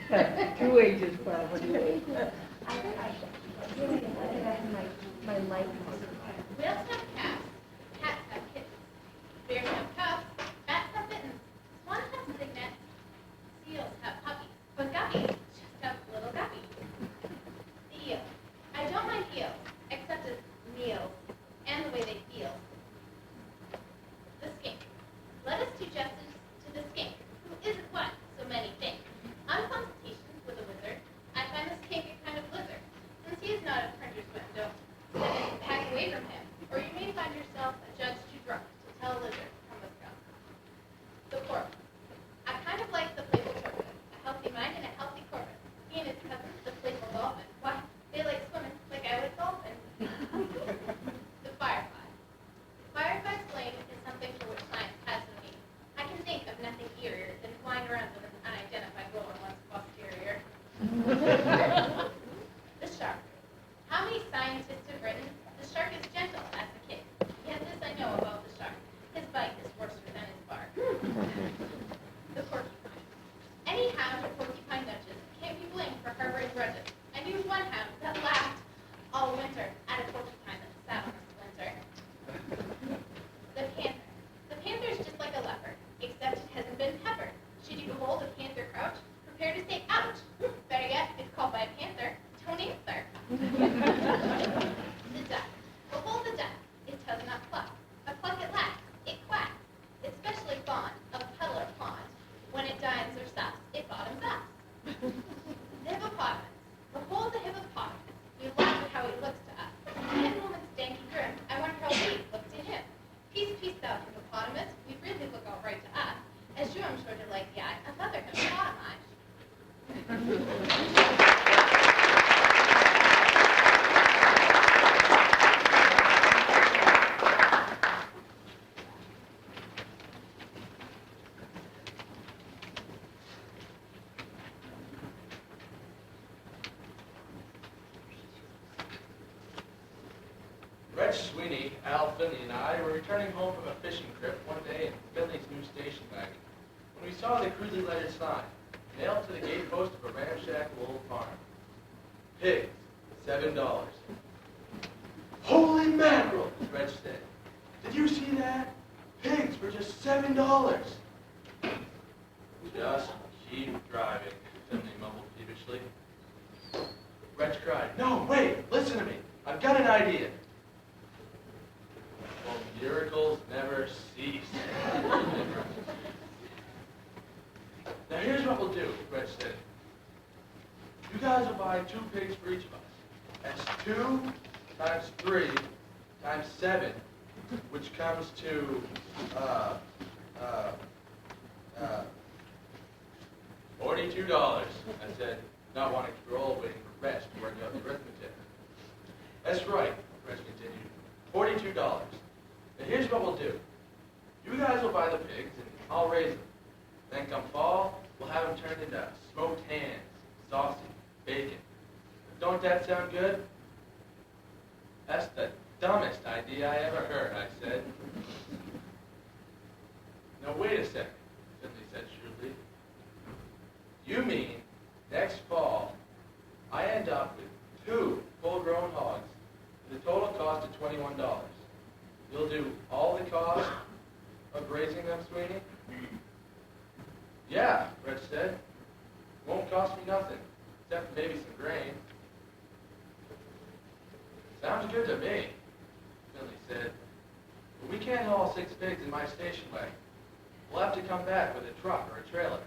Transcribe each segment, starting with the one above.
Two ages probably. I have my life. Whales have calves. Cats have kittens. Bears have cubs. Bats have mittens. Swans have cygnets. Seals have puppies. But guppies just have little guppies. The eel. I don't mind eels, except as meals and the way they feel. The skink. Let us do justice to the skink, who isn't what so many think. On consultation with a wizard, I find the skink a kind of lizard, since he is not a printer's window. Then back away from him, or you may find yourself a judge too drunk to tell a lizard from a skunk. The corpus. I kind of like the playful corpus, a healthy mind and a healthy corpus. He and his cousin, the playful dolphin. Why, they like swimming like I like dolphins. The firefly. The firefly's flame is something for which science has no need. I can think of nothing eerier than flying around with an unidentified glow on one's posterior. The shark. How many scientists have written, the shark is gentle as a kid. Yet this I know about the shark. His bite is worse than his bark. The porcupine. Any hound or porcupine nudges can't be blamed for harboring grudges. I knew one hound that laughed all winter at a porcupine that sat on a splinter. The panther. The panther is just like a leopard, except it hasn't been peppered. Should you behold a panther crouch, prepare to say ouch. Better yet, if called by a panther, don't answer. The duck. Behold the duck. It does not cluck. A cluck it lacks. It quacks. It's specially fond of a puddle or pond. When it dines or sups, it bottoms up. The hippopotamus. Behold the hippopotamus. You laugh at how he looks to us. In woman's danky grim, I wonder how we look to him. Peace, peace, thou hippopotamus. We really look all right to us. As you, I'm sure, to like the eye of other hippopotamus. Reg Sweeney, Al Finley, and I were returning home from a fishing trip one day in Finley's new station wagon when we saw the crudely lettered sign nailed to the gate post of a ramshackle old farm. Pigs, $7. Holy mackerel, Reg said. Did you see that? Pigs for just $7. Just keep driving, Finley mumbled peevishly. Reg cried, no, wait, listen to me. I've got an idea. Well, miracles never cease. Now here's what we'll do, Reg said. You guys will buy 2 pigs for each of us. That's 2 times 3 times 7, which comes to, $42, I said, not wanting to roll, waiting for Reg to work out the arithmetic. That's right, Reg continued, $42. Now here's what we'll do. You guys will buy the pigs, and I'll raise them. Then come fall, we'll have them turned into smoked hams, sausage, bacon. Don't that sound good? That's the dumbest idea I ever heard, I said. Now wait a second, Finley said shrewdly. You mean next fall I end up with 2 full-grown hogs with a total cost of $21. You'll do all the cost of raising them, Sweeney? Yeah, Reg said. Won't cost me nothing, except maybe some grain. Sounds good to me, Finley said. But we can't haul 6 pigs in my station wagon. We'll have to come back with a truck or a trailer.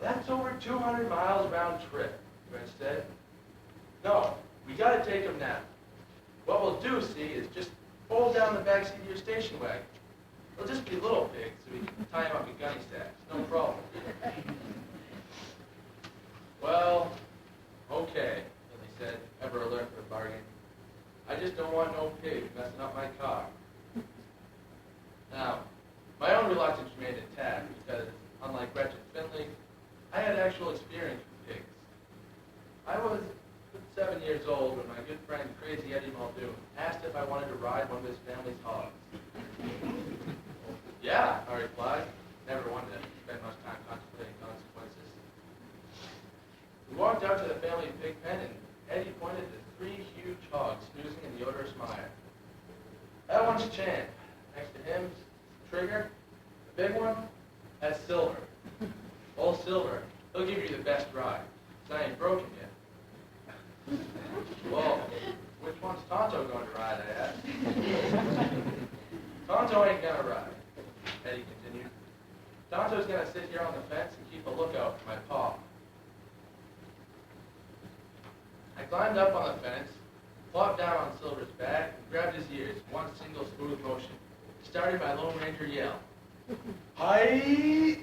That's over 200 miles round trip, Reg said. No, we gotta take them now. What we'll do, see, is just fold down the backseat of your station wagon. They'll just be little pigs, so we can tie them up in gunny sacks. No problem. Well, okay, Finley said, ever alert for a bargain. I just don't want no pig messing up my car. Now, my own reluctance remained intact because, unlike Reg and Finley, I had actual experience with pigs. I was 7 years old when my good friend Crazy Eddie Muldoon asked if I wanted to ride one of his family's hogs. Yeah, I replied, never wanted to spend much time contemplating consequences. out to the family pig pen, and Eddie pointed to 3 huge hogs snoozing in the odorous mire. That one's Chan. Next to him's Trigger. The big one, that's Silver. Old Silver, he'll give you the best ride, 'cause I ain't broken yet. Well, which one's Tonto going to ride, I asked. Tonto ain't gonna ride, Eddie continued. Tonto's gonna sit here on the fence and keep a lookout for my paw. I climbed up on the fence, flopped down on Silver's back, and grabbed his ears in one single smooth motion. Started my Lone Ranger yell. Hi!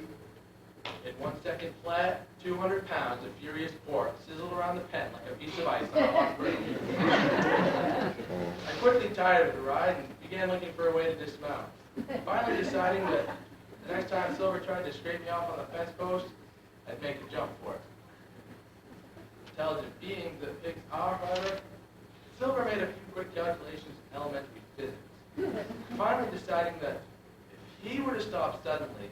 In 1 second flat, 200 pounds of furious pork sizzled around the pen like a piece of ice on a hot grill. I quickly tired of the ride and began looking for a way to dismount. Finally deciding that the next time Silver tried to scrape me off on the fence post, I'd make a jump for it. Intelligent beings that pigs are, however, Silver made a few quick calculations in elementary physics. Finally deciding that if he were to stop suddenly,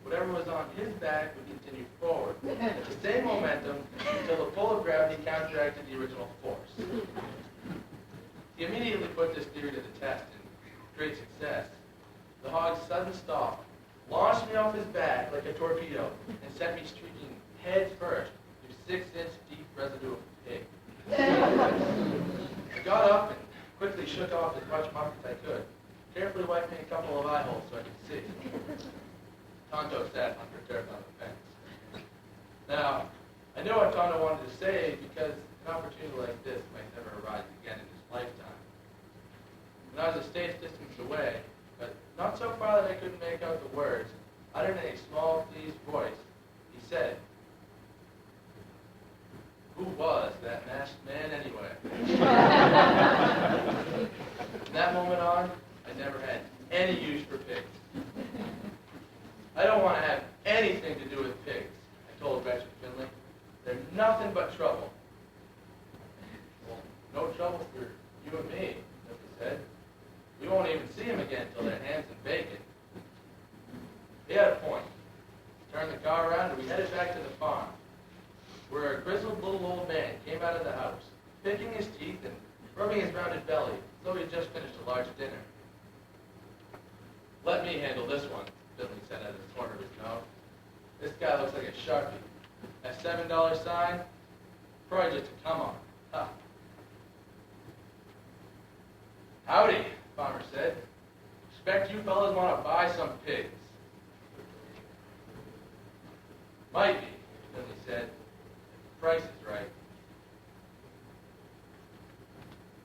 whatever was on his back would continue forward at the same momentum until the pull of gravity counteracted the original force. He immediately put this theory to the test, and great success. The hog's sudden stop launched me off his back like a torpedo and sent me streaking head first through 6-inch deep residue of pig. I got up and quickly shook off as much muck as I could, carefully wiping a couple of eye holes so I could see. Tonto sat unperturbed on the fence. Now, I know what Tonto wanted to say because an opportunity like this might never arise again in his lifetime. When I was a state's distance away, but not so far that I couldn't make out the words, uttered in a small, pleased voice, he said, "Who was that masked man anyway?" From that moment on, I never had any use for pigs. I don't want to have anything to do with pigs, I told Gretchen Finley. They're nothing but trouble. Well, no trouble for you and me, Nicky said. We won't even see them again until their hands in bacon. He had a point. Turned the car around and we headed back to the farm, where a grizzled little old man came out of the house, picking his teeth and rubbing his rounded belly, as though he had just finished a large dinner. "Let me handle this one," Finley said out of the corner of his mouth. "This guy looks like a Sharpie. That $7 sign, probably just a come on. Huh." "Howdy," Farmer said. "Expect you fellas want to buy some pigs." "Might be," Finley said. "If the price is right."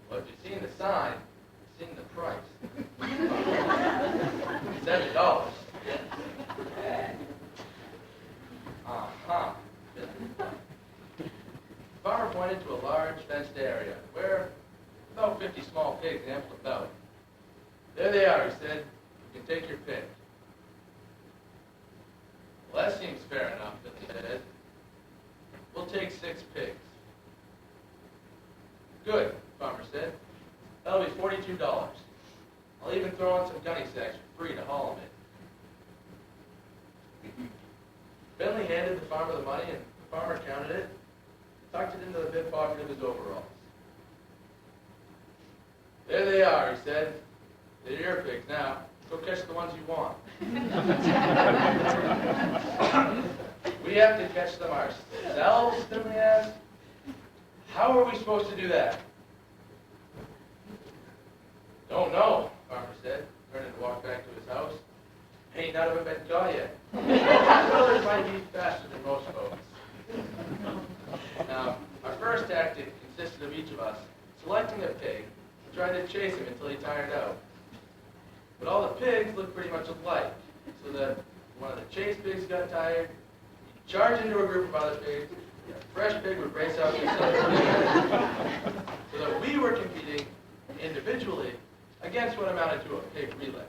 "Well, if you've seen the sign, you've seen the price." $7. Uh-huh. The farmer pointed to a large fenced area where about 50 small pigs ambled about. "There they are," he said. "You can take your pick." "Well, that seems fair enough," Finley said. "We'll take 6 pigs." "Good," the farmer said. "That'll be $42. I'll even throw in some gunny sacks for free to haul them in." Finley handed the farmer the money, and the farmer counted it, tucked it into the bib pocket of his overalls. "There they are," he said. "They're your pigs now. Go catch the ones you want." "We have to catch them ourselves?" Finley asked. "How are we supposed to do that?" "Don't know," the farmer said, turning to walk back to his house. "Ain't none of them been caught yet. Brothers might be faster than most folks." Now, our first tactic consisted of each of us selecting a pig and trying to chase him until he tired out. But all the pigs looked pretty much alike, so that when one of the chase pigs got tired, he'd charge into a group of other pigs, and a fresh pig would race out to his other. So that we were competing individually against what amounted to a pig relay.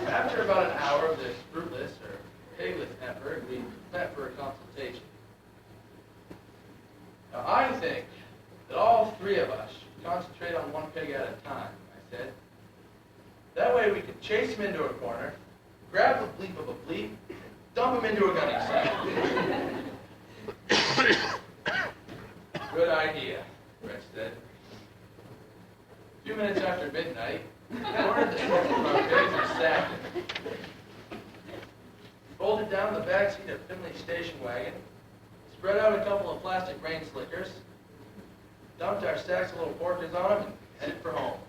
After about an hour of this fruitless or pigless effort, we met for a consultation. "Now, I think that all 3 of us should concentrate on one pig at a time," I said. "That way we could chase him into a corner, grab the bleep of a bleep, and dump him into a gunny sack." minutes after midnight, I ordered the smoke from our pigs and sacked it. Folded down the back seat of Finley's station wagon, spread out a couple of plastic rain slickers, dumped our sacks of little porkers on them, and headed for home.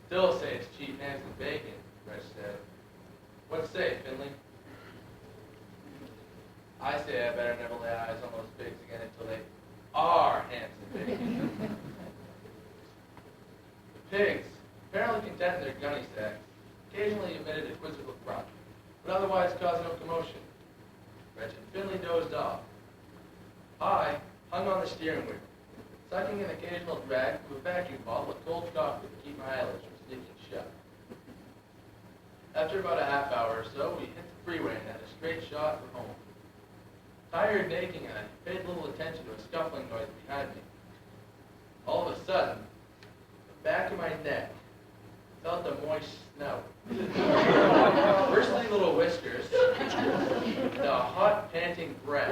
Still say it's cheap hands and bacon, Reg said. What say, Finley? I say I better never lay eyes on those pigs again until they are hands and bacon. The pigs, apparently content in their gunny sacks, occasionally emitted a quizzical grunt, but otherwise caused no commotion. Reg and Finley dozed off. I hung on the steering wheel, sucking an occasional drag from a vacuum bottle of cold coffee to keep my eyelids from sneaking shut. After about a half hour or so, we hit the freeway and had a straight shot for home. Tired and aching, I paid little attention to a scuffling noise behind me. All of a sudden, the back of my neck felt a moist snout. Bristly little whiskers, and a hot, panting breath.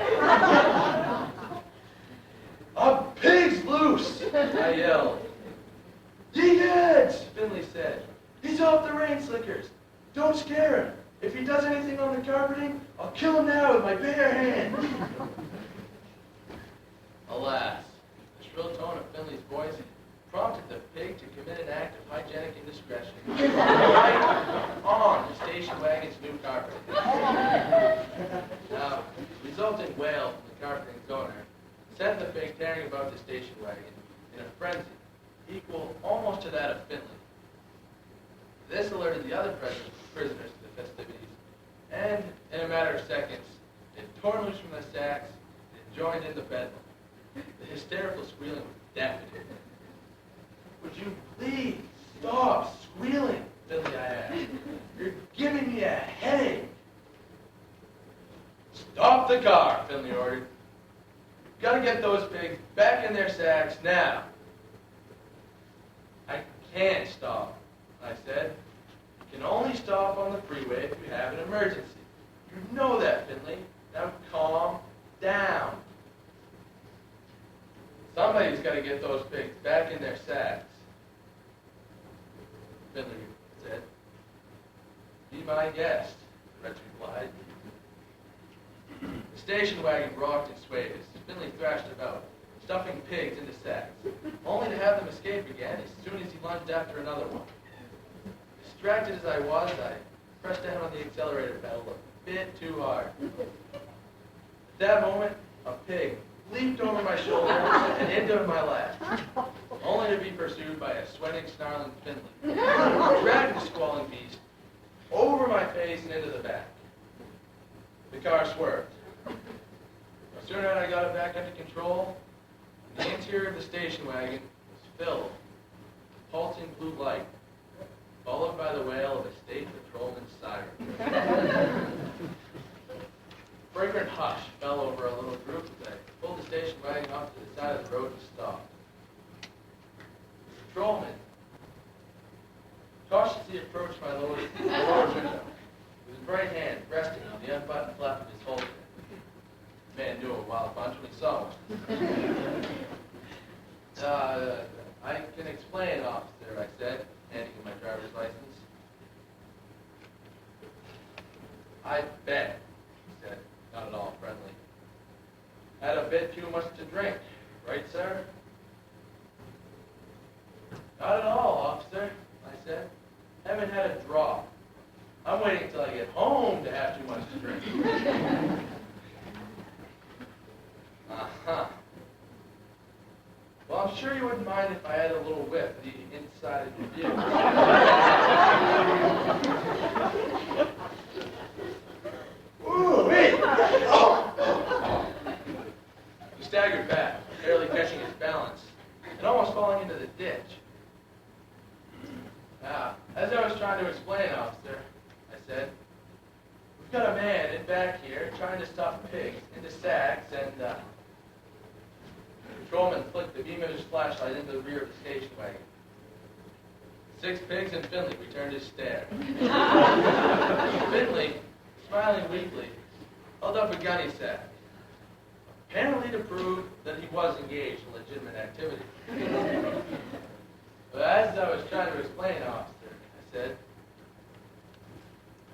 "A pig's loose!" I yelled. "Ye gads!" Finley said. "He's off the rain slickers. Don't scare him. If he does anything on the carpeting, I'll kill him now with my bare hand." Alas, the shrill tone of Finley's voice prompted the pig to commit an act of hygienic indiscretion right on the station wagon's new carpeting. Now, the resulting wail from the carpeting's owner sent the pig tearing about the station wagon in a frenzy equal almost to that of Finley. This alerted the other prisoners to the festivities, and in a matter of seconds, they tore loose from the sacks and joined in the bedlam. The hysterical squealing was deafening. "Would you please stop squealing?" Finley, I asked. "You're giving me a headache." "Stop the car," Finley ordered. "You've got to get those pigs back in their sacks now." "I can't stop," I said. "You can only stop on the freeway if you have an emergency. You know that, Finley. Now calm down." "Somebody's got to get those pigs back in their sacks," Finley said. "Be my guest," Reg replied. The station wagon rocked and swayed as Finley thrashed about, stuffing pigs into sacks, only to have them escape again as soon as he lunged after another one. Distracted as I was, I pressed down on the accelerator pedal a bit too hard. At that moment, a pig leaped over my shoulder and into my lap, only to be pursued by a sweating, snarling Finley, who dragged the squalling beast over my face and into the back. The car swerved. No sooner had I got it back under control, the interior of the station wagon was filled with pulsing blue light, followed by the wail of a state patrolman's siren. Fragrant hush fell over our little group as I pulled the station wagon off to the side of the road and stopped. The patrolman cautiously approached my lower window, with his right hand resting on the unbuttoned flap of his holster. The man knew a wild bunch when he saw one. "I can explain, officer," I said, handing him my driver's license. "I bet," he said, not at all friendly. "Had a bit too much to drink, right, sir?" "Not at all, officer," I said. "Haven't had a drop. I'm waiting till I get home to have too much to drink." Uh-huh. "Well, I'm sure you wouldn't mind if I had a little whiff of the inside of your view." "Ooh, wait!" He staggered back, barely catching his balance, and almost falling into the ditch. "As I was trying to explain, officer," I said, "we've got a man in back here trying to stuff pigs into sacks, and the patrolman flicked the beam of his flashlight into the rear of the station wagon. 6 pigs and Finley returned his stare. Finley, smiling weakly, held up a gunny sack. "A apparently to prove that he was engaged in legitimate activity. But as I was trying to explain, officer, I said,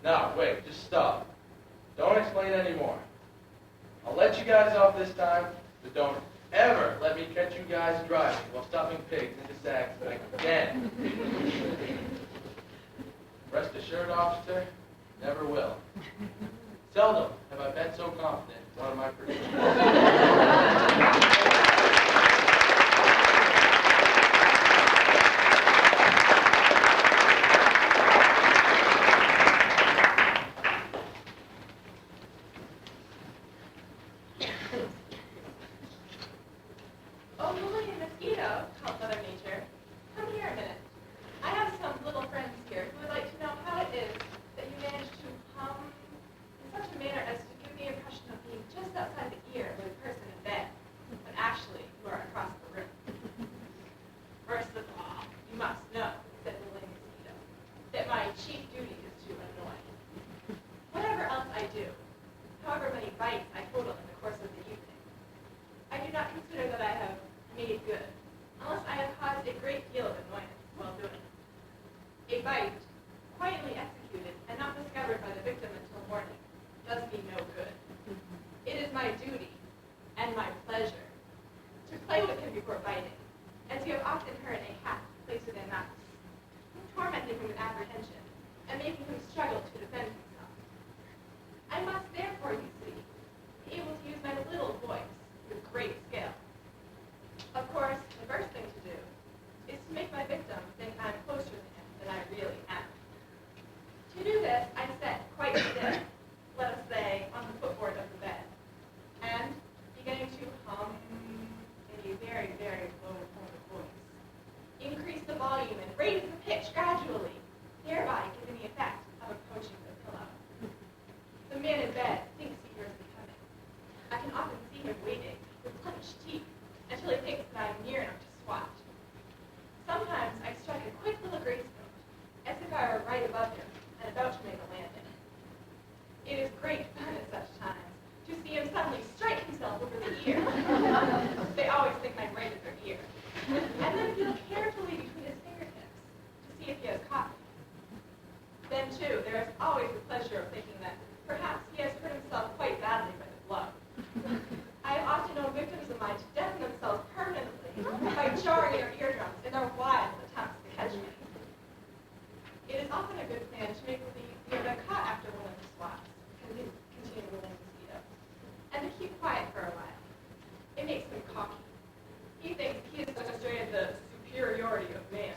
"No, wait, just stop. Don't explain anymore. I'll let you guys off this time, but don't ever let me catch you guys driving while stuffing pigs into sacks again." Rest assured, officer, never will. Seldom have I been so confident in one of my predictions. Oh, Lily and Mosquito, called Mother Nature. Come here a minute. I have some little friends here who would like to know how it is that you managed to hum in such a manner as to give the impression of being just outside the ear of the person in bed, but actually you are across the room. First of all, you must know, said Lily and Mosquito, that my chief duty is to annoy. Whatever else I do, however many bites I total in the course of the evening, I do not consider that I have made good, unless I have caused a great deal of annoyance while doing it. A bite, quietly executed and not discovered by the victim until morning, does me no good. It is my duty and my pleasure to play with him before biting, as you have often heard a cat place with a mouse, tormenting him with apprehension and making him struggle to defend himself. I must therefore, you see, be able to use my little voice with great skill. Of course, the first thing to do is to make my victim think I'm closer to him than I really am. To do this, I sit quite still, let us say, on the footboard of the bed, and beginning to hum in a very, very low tone of voice, increase the volume and raise the pitch gradually, thereby giving the effect of approaching the pillow. The man in bed thinks he hears me coming. I can often see him waiting with clenched teeth until he thinks that I am near enough to swat. Sometimes I strike a quick little grace note, as if I were right above him and about to make a landing. It is great fun at such times to see him suddenly strike himself over the ear. They always think I'm right at their ear. And then feel carefully between his fingertips to see if he has caught me. Then, too, there is always the pleasure of thinking that perhaps he has hurt himself quite badly by the blow. I have often known victims of mine to deafen themselves permanently by jarring their eardrums in their wild attempts to catch me. It is often a good plan to make believe we have been caught after one of the swats, continued Lily Mosquito, and to keep quiet for a while. It makes him cocky. He thinks he has demonstrated the superiority of man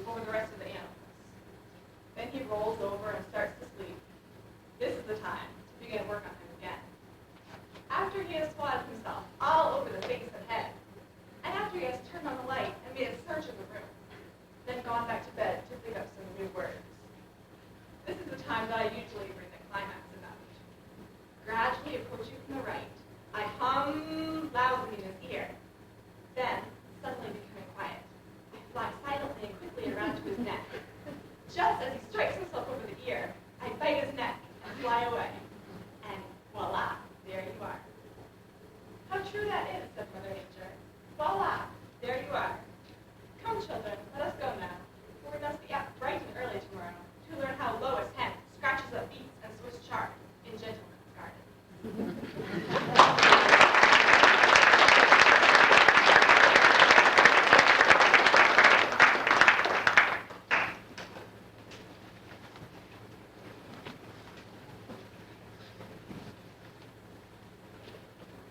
over the rest of the animals. Then he rolls over and starts to sleep. This is the time to begin work on him again. After he has swatted himself all over the face and head, and after he has turned on the light and made a search of the room, then gone back to bed to pick up some new words. This is the time that I usually bring the climax about. Gradually approaching from the right, I hum loudly in his ear. Then, suddenly becoming quiet, I fly silently and quickly around to his neck. Just as he strikes himself over the ear, I bite his neck and fly away. And voila, there you are. How true that is, said Mother Nature. Voila, there you are. Come, children, let us go now, for we must be up bright and early tomorrow to learn how Lois Hen scratches up beets and Swiss chard in Gentleman's Garden.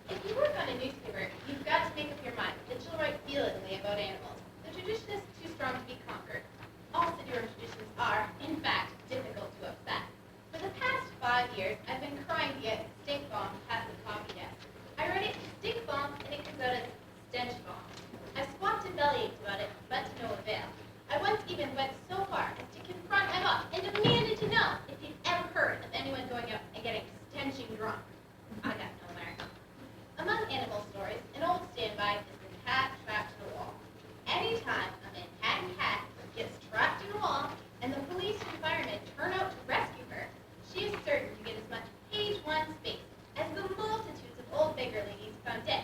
If you work on a newspaper, you've got to make up your mind that you'll write feelingly about animals. The tradition is too strong to be conquered. All city-run traditions are, in fact, difficult to upset. For the past 5 years, I've been crying to get stink bomb past the coffee desk. I write it stink bomb, and it comes out as stench bomb. I've squawked and bellyached about it, but to no avail. I once even went so far as to confront Emma and demanded to know if he'd ever heard of anyone going out and getting stenching drunk. I got nowhere. Among animal stories, an old standby is the cat trapped in a wall. Anytime a Manhattan cat gets trapped in a wall and the police and firemen turn out to rescue her, she is certain to get as much page 1 space as the multitudes of old beggar ladies found dead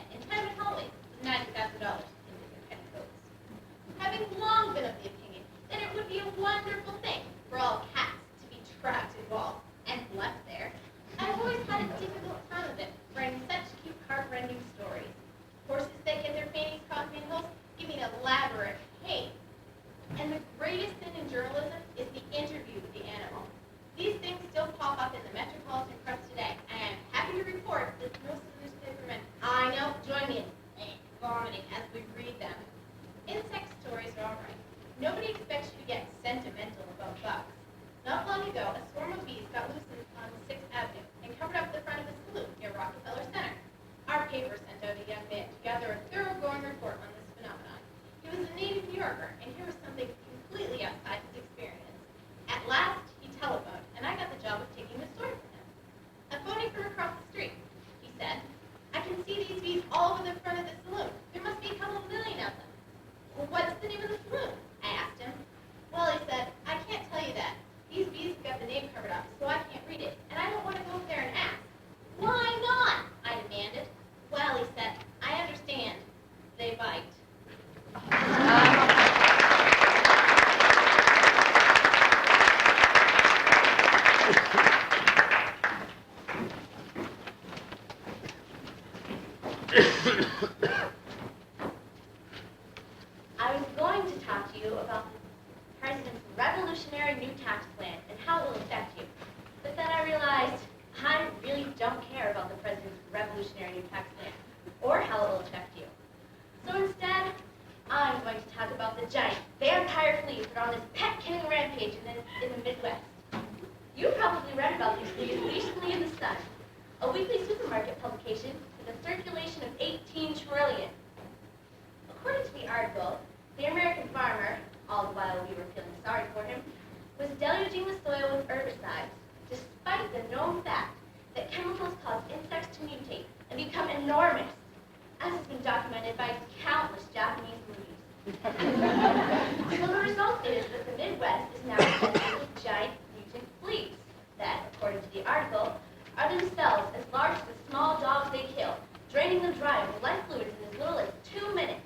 I was going to talk to you about the President's revolutionary new tax plan and how it will affect you. But then I realized I really don't care about the President's revolutionary new tax plan or how it will affect you. So instead, I'm going to talk about the giant vampire fleas that are on this pet-killing rampage in the Midwest. You probably read about these fleas recently in The Sun, a weekly supermarket publication with a circulation of 18 trillion. According to the article, the American farmer, all the while we were feeling sorry for him, was deluging the soil with herbicides, despite the known fact that chemicals cause insects to mutate and become enormous, as has been documented by countless Japanese movies. So the result is that the Midwest is now infested with giant mutant fleas that, according to the article, are themselves as large as the small dogs they kill, draining them dry of life fluids in as little as 2 minutes.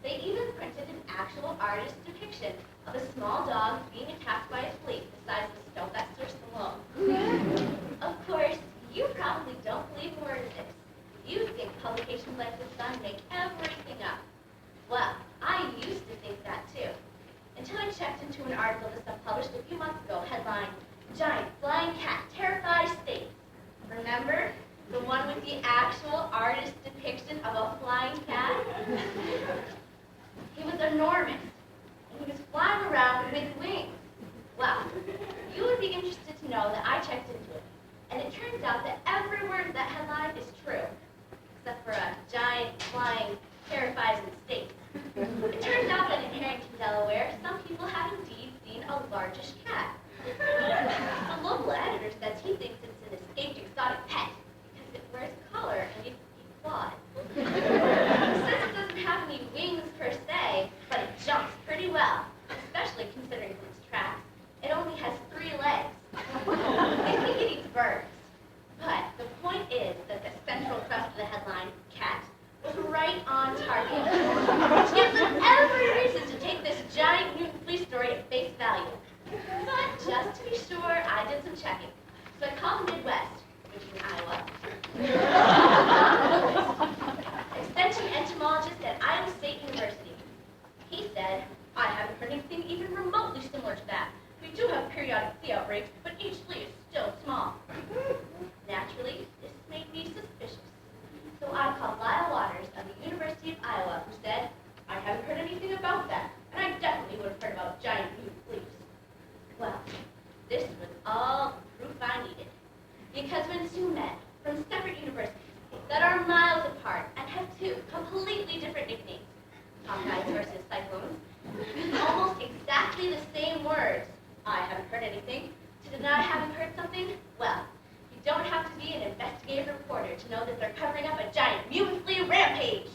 They even printed an actual artist's depiction of a small dog being attacked by a flea the size of a Sylvester Stallone. Of course, you probably don't believe a word of this. You think publications like The Sun make everything up. Well, I used to think that too, until I checked into an article The Sun published a few months ago, headlined, "Giant Flying Cat Terrifies States." Remember? The one with the actual artist's depiction of a flying cat? He was enormous, and he was flying around with wings. Well, you would be interested to know that I checked into it, and it turns out that every word of that headline is true, except for a giant flying terrifies in states. It turns out that in Harrington, Delaware, some people have indeed seen a largish cat. The local editor says he thinks it's an escaped exotic pet because it wears a collar and it's clawed. He says it doesn't have any wings per se, but it jumps pretty well, especially considering from its tracks. It only has 3 legs. They think it eats birds. But the point is that the central thrust of the headline, cat, was right on target, which gives them every reason to take this giant mutant flea story at face value. But just to be sure, I did some checking. So I called the Midwest, which is in Iowa, extension entomologist at Iowa State University. He said, "I haven't heard anything even remotely similar to that. We do have periodic flea outbreaks, but each flea is still small." Naturally, this made me suspicious. So I called Lyle Waters of the University of Iowa, who said, "I haven't heard anything about that, and I definitely would have heard about giant mutant fleas." Well, this was all the proof I needed. Because when two men from separate universities that are miles apart and have 2 completely different nicknames, Hawkeyes versus Cyclones, use almost exactly the same words, "I haven't heard anything," to deny having heard something, well, you don't have to be an investigative reporter to know that they're covering up a giant mutant flea rampage.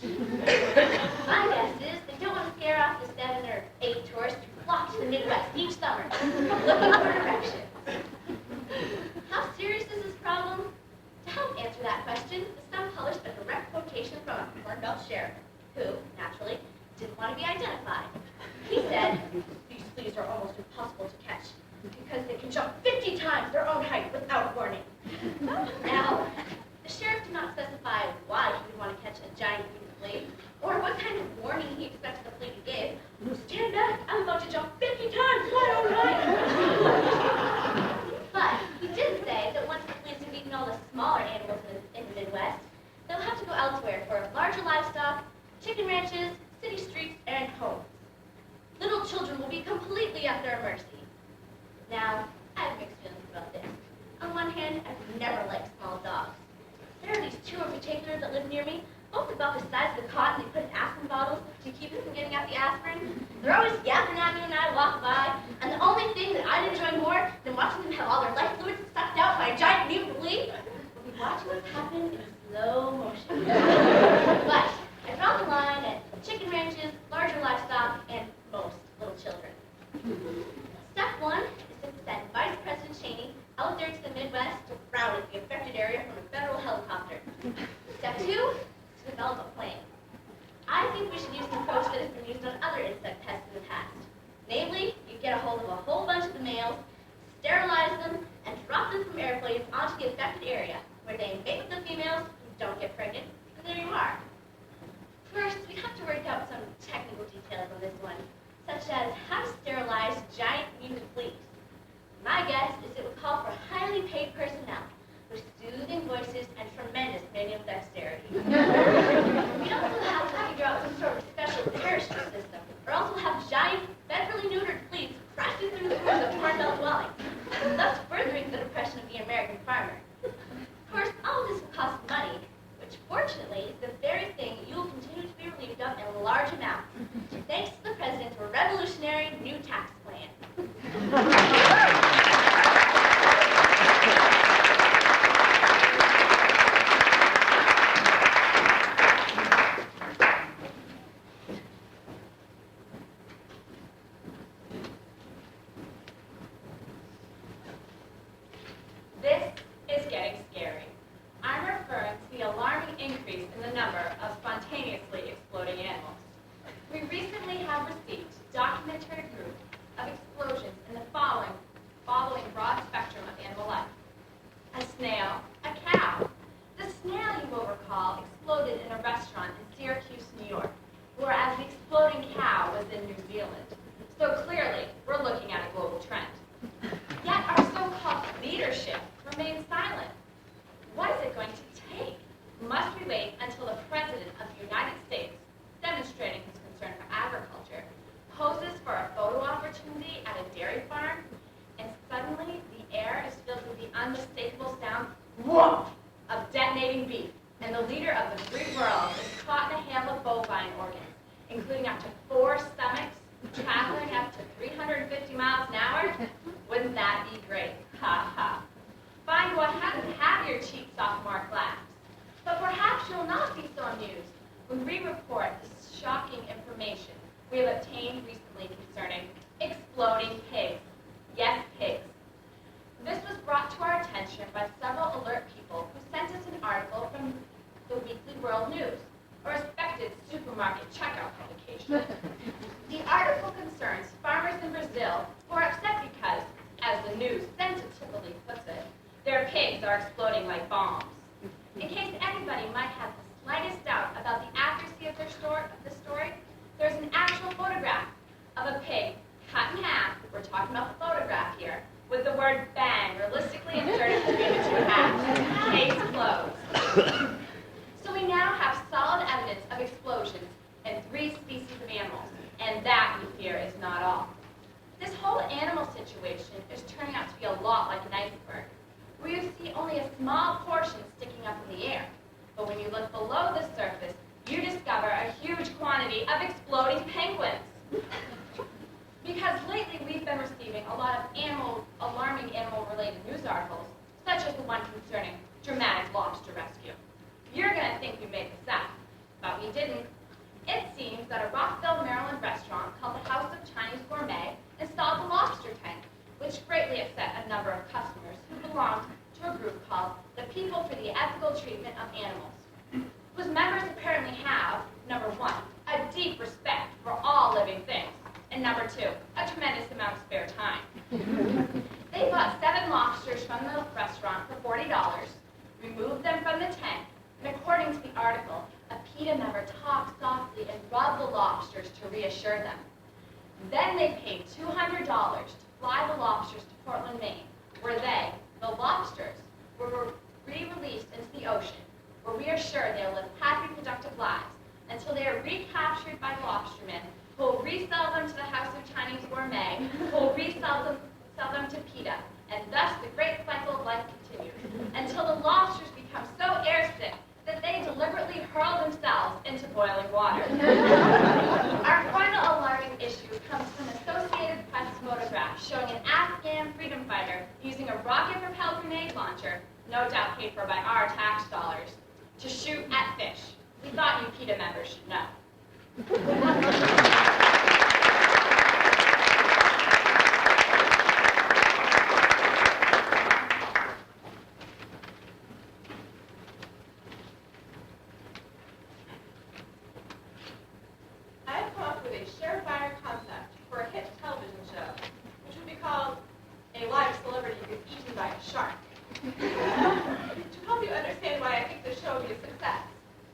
My guess is they don't want to scare off the 7 or 8 tourists who flock to the Midwest each summer, looking for directions. How serious is this problem? To help answer that question, the Sun published a direct quotation from a Corn Belt sheriff, who, naturally, didn't want to be identified. He said, "These fleas are almost impossible to catch because they can jump 50 times their own height without warning." Now, the sheriff did not specify why he would want to catch a giant mutant flea, or what kind of warning he expected the flea to give. "Stand back, I'm about to jump 50 times my own height." But he did say that once the fleas have eaten all the smaller animals in the Midwest, they'll have to go elsewhere for larger livestock, chicken ranches, city streets, and homes. Little children will be completely at their mercy. Now, I have mixed feelings about this. On one hand, I've never liked small dogs. There are these 2 in particular that live near me, both about the size of the cotton they put in aspirin bottles to keep me from getting out the aspirin. They're always yapping at me when I walk by, and the only thing that I'd enjoy more than watching them have all their life fluids sucked out by a giant mutant flea would be watching what's happening in slow motion. But I draw the line at chicken ranches, larger livestock, and most little children. Step 1 is to send Vice President Cheney out there to the Midwest to frown at the affected area from a federal helicopter. Step 2 is to develop a plan. I think we should use an approach that has been used on other insect pests in the past. Namely, you get a hold of a whole bunch of the males, sterilize them, and drop them from airplanes onto the affected area, where they mate with the females who don't get pregnant, and there you are. First, we have to work out some technical details on this one, such as how to sterilize giant mutant fleas. My guess is it would call for highly paid personnel with soothing voices and tremendous manual dexterity. We'd also have to figure out some sort of special parachute system, or else we'll have giant, federally neutered fleas crashing through the roofs of Cornbelt dwellings, thus furthering the depression of the American farmer. Of course, all of this will cost money, which fortunately is the very thing you will continue to be relieved of in large amounts, thanks to the President's revolutionary new tax plan. This is getting scary. I'm referring to the alarming increase in the number of spontaneously exploding animals. We recently have received documented proof of explosions in the following broad spectrum of animal life. A snail, a cow. The snail, you will recall, exploded in a restaurant in Syracuse, New York, whereas the exploding cow was in New Zealand. So clearly, we're looking at a global trend. Yet our so-called leadership remains silent. What is it going to take? Must we wait until the President of the United States, demonstrating his concern for agriculture, poses for a photo opportunity at a dairy farm, and suddenly the air is filled with the unmistakable sound whoomp of detonating beef, and the leader of the free world is caught in a hail of bovine organs, including up to 4 stomachs, traveling up to 350 miles an hour? Wouldn't that be great? Ha ha. Fine, go ahead and have your cheap sophomore class. But perhaps you'll not be so amused when we report the shocking information we have obtained recently concerning exploding pigs. Yes, pigs. This was brought to our attention by several alert people who sent us an article from the Weekly World News, a respected supermarket checkout publication. The article concerns farmers in Brazil who are upset because, as the news sensitively puts it, their pigs are exploding like bombs. In case anybody might have the slightest doubt about the accuracy of the story, there's an actual photograph of a pig cut in half, we're talking about the photograph here, with the word bang realistically inserted between the two halves. Case closed. So we now have solid evidence of explosions in 3 species of animals, and that, we fear, is not all. This whole animal situation is turning out to be a lot like an iceberg, where you see only a small portion sticking up in the air. But when you look below the surface, you discover a huge quantity of exploding penguins. Because lately we've been receiving a lot of alarming animal-related news articles, such as the one concerning dramatic lobster rescue. You're going to think we made this up, but we didn't. It seems that a Rockville, Maryland restaurant called the House of Chinese Gourmet installed the lobster tank, which greatly upset a number of customers who belonged to a group called the People for the Ethical Treatment of Animals, whose members apparently have, number 1, a deep respect for all living things, and number 2, a tremendous amount of spare time. They bought 7 lobsters from the restaurant for $40, removed them from the tank, and according to the article, a PETA member talked softly and rubbed the lobsters to reassure them. Then they paid $200 to fly the lobsters to Portland, Maine, where they, the lobsters, were re-released into the ocean, where we are sure they'll live happy, productive lives until they are recaptured by lobstermen who will resell them to the House of Chinese Gourmet, who will sell them to PETA, and thus the great cycle of life continues until the lobsters become so airsick that they deliberately hurl themselves into boiling water. Our final alarming issue comes from an Associated Press photograph showing an Afghan freedom fighter using a rocket-propelled grenade launcher, no doubt paid for by our tax dollars, to shoot at fish. We thought you PETA members should know. I've come up with a surefire concept for a hit television show, which would be called A Live Celebrity Gets Eaten by a Shark. To help you understand why I think the show will be a success,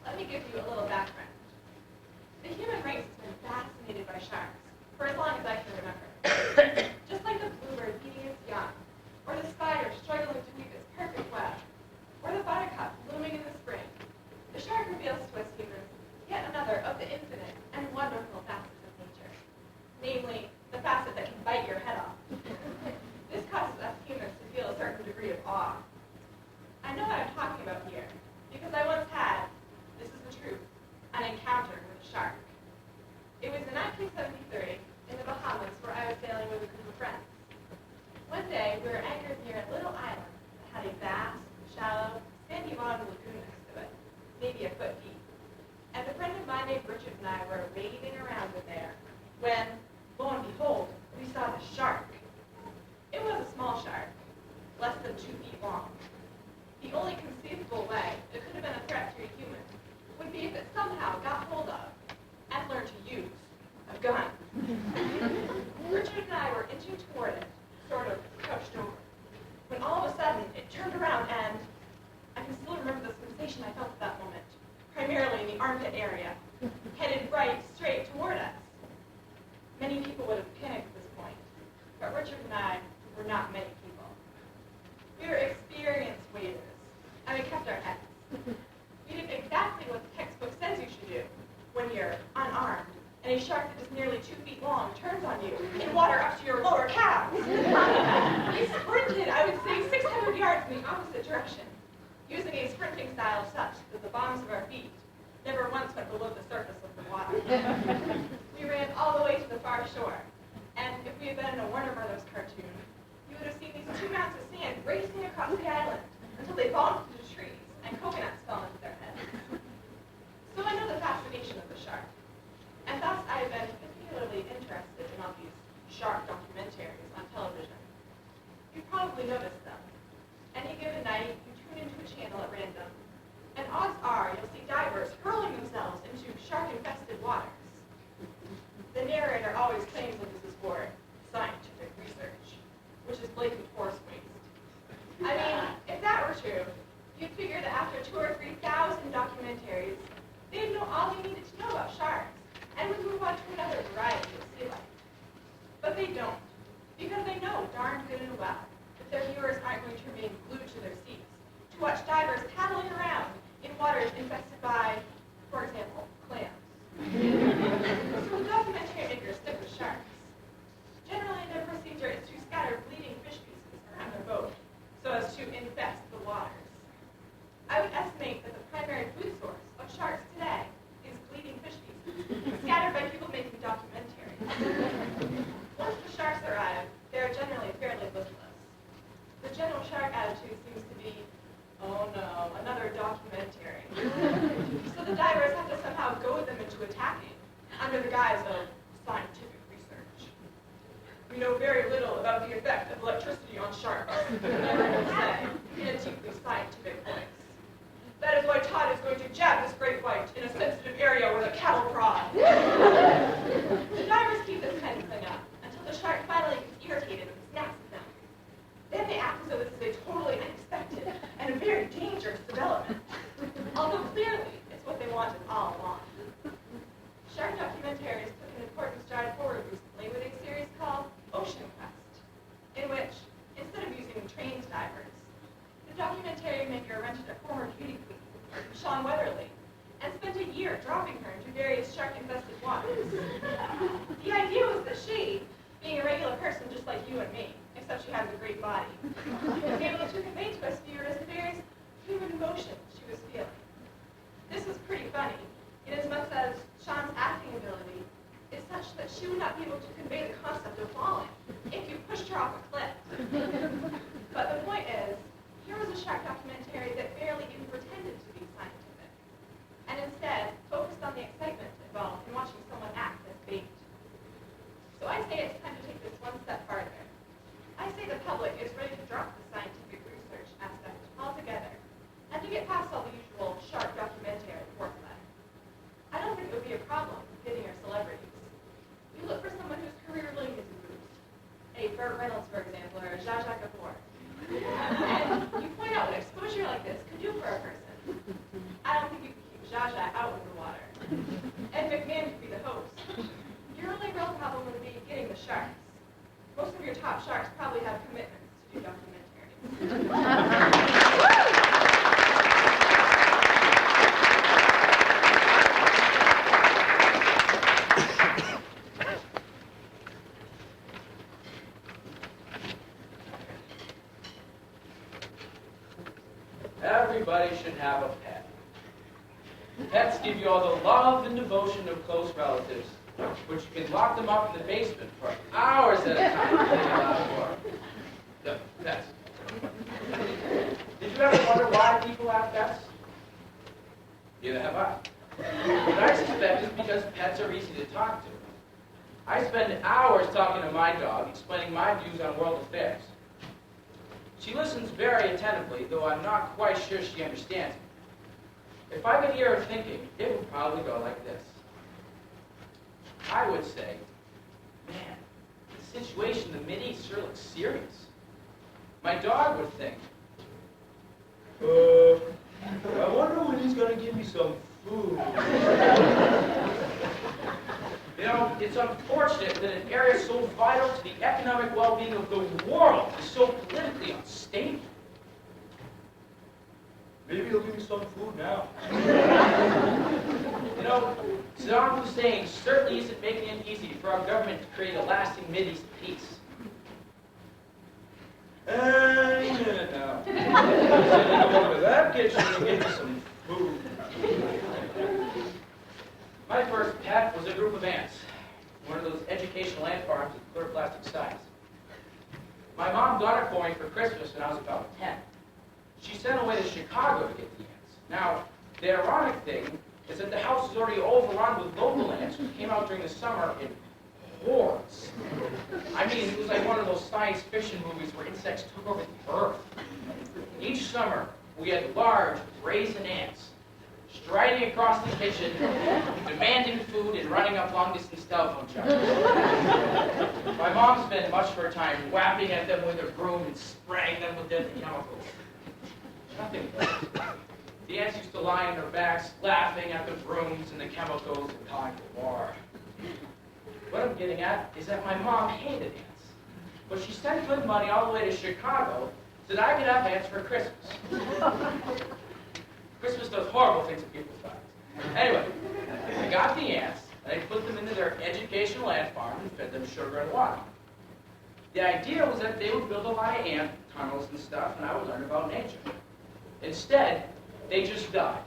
let me me give you a little background. The human race has been fascinated by sharks for as long as I can remember. Just like the bluebird feeding its young, or the spider struggling to weave its perfect web, or the buttercup blooming in the spring, the shark reveals to us humans yet another of the infinite and wonderful facets of nature, namely, the facet that can bite your head off. This causes us humans to feel a certain degree of awe. I know what I'm talking about here, because I once had, this is the truth, an encounter with a shark. It was in 1973 in the Bahamas where I was sailing with a group of friends. One day, we were anchored near a little island that had a vast, shallow, sandy bottom lagoon next to it, maybe a foot deep. And a friend of mine named Richard and I were wading around in there when, lo and behold, we saw the shark. It was a small shark, less than 2 feet long. The only conceivable way it could have been a threat to a human would be if it somehow got hold of and learned to use a gun. Richard and I were inching toward it, sort of crouched over, when all of a sudden it turned around and I can still remember the sensation I felt at that moment, primarily in the armpit area, headed right straight toward us. Many people would have panicked at this point, but Richard and I were not many people. We were experienced waders, and we kept our heads. We did exactly what the textbook says you should do when you're unarmed, and a shark that is nearly 2 feet long turns on you in water up to your lower calves. We sprinted, I would say, 600 yards in the opposite direction, using a sprinting style such that the bottoms of our feet never once went below the surface of the water. We ran all the way to the far shore, and if we had been in a Warner Brothers cartoon, you would have seen these 2 mounds of sand racing across the island until they bumped into trees and coconuts fell into their heads. So I know the fascination of the shark, and thus I have been particularly interested in all these shark documentaries on television. You've probably noticed them. Any given night, you tune into a channel at random, and odds are you'll see divers hurling themselves into shark-infested waters. The narrator always claims that this is for scientific research, which is blatant force waste. I mean, if that were true, you'd figure that after 2,000 or 3,000 documentaries, they'd know all they needed to know about sharks, and would move on to another variety of sea life. But they don't, because they know darn good and well that their viewers aren't going to remain glued to their seats to watch divers paddling around in waters infested by, for example, clams. So the documentary makers stick with sharks. Generally, their procedure is to scatter bleeding fish pieces around their boat so as to infest the waters. I would estimate that the primary food source of sharks today is bleeding fish pieces, scattered by people making documentaries. Once the sharks arrive, they are generally fairly listless. The general shark attitude seems to be, oh no, another documentary. So the divers have to somehow goad them into attacking under the guise of scientific research. We know very little about the effect of electricity on sharks, everyone will say, in a deeply scientific voice. That is why Todd is going to jab this great white in a sensitive area where the cattle prod. The divers keep this kind of thing up until the shark finally gets irritated and snaps at them. Then they act as though this is a totally unexpected and a very dangerous development, although clearly it's what they wanted all along. Shark documentaries took an important stride forward recently with a series called Ocean Quest, in which, instead of using trained divers, the documentary maker rented a former beauty queen, Sharon, and spent a year dropping her into various shark-infested waters. The idea was that she, being a regular person just like you and me, except she has a great body, was able to convey to us viewers the various human emotions she was feeling. This was pretty funny, inasmuch as Sean's acting ability is such that she would not be able to convey the concept of falling if you pushed her off a cliff. But the point is, here was a shark documentary that barely even pretended to be scientific, and instead focused on the excitement involved in watching someone act as bait. So I say it's time to take this one step farther. I say the public is ready to drop the scientific research aspect altogether, and to get past all the usual shark documentary foreplay. I don't think it would be a problem getting your celebrities. You look for someone whose career really is a boost. A Burt Reynolds, for example, or a Zsa Zsa Gabor. And you point out what exposure like this could do for a person. I don't think you can keep Zsa Zsa top sharks probably have commitments to do documentaries. Everybody should have a pet. Pets give you all the love and devotion of close relatives, but you can lock them up in the basement for hours at a time and they get out of work. Yeah, pets. Did you ever wonder why people have pets? Neither have I. But I suspect it's because pets are easy to talk to. I spend hours talking to my dog, explaining my views on world affairs. She listens very attentively, though I'm not quite sure she understands me. If I could hear her thinking, it would probably go like this. I would say, man, the situation in the Mideast sure looks serious. My dog would think, I wonder when he's going to give me some food. You know, it's unfortunate that an area so vital to the economic well-being of the world is so politically unstable. Maybe he'll give me some food now. You know, Saddam Hussein certainly isn't making it easy for our government to create a lasting Mideast peace. Any minute now. I'll go over to that kitchen and get me some food. My first pet was a group of ants, one of those educational ant farms with clear plastic sides. My mom got it for me for Christmas when I was about 10. She sent away to Chicago to get the ants. Now, the ironic thing is that the house is already overrun with local ants who came out during the summer in hordes. I mean, it was like one of those science fiction movies where insects took over the earth. Each summer, we had large, brazen ants striding across the kitchen, demanding food and running up long-distance telephone charges. My mom spent much of her time whapping at them with her broom and spraying them with deadly chemicals. Nothing worked. The ants used to lie on their backs, laughing at the brooms and the chemicals and calling for more. What I'm getting at is that my mom hated ants, but she sent good money all the way to Chicago so that I could have ants for Christmas. Christmas does horrible things to people's lives. Anyway, I got the ants, and I put them into their educational ant farm and fed them sugar and water. The idea was that they would build a lot of ant tunnels and stuff, and I would learn about nature. Instead, they just died.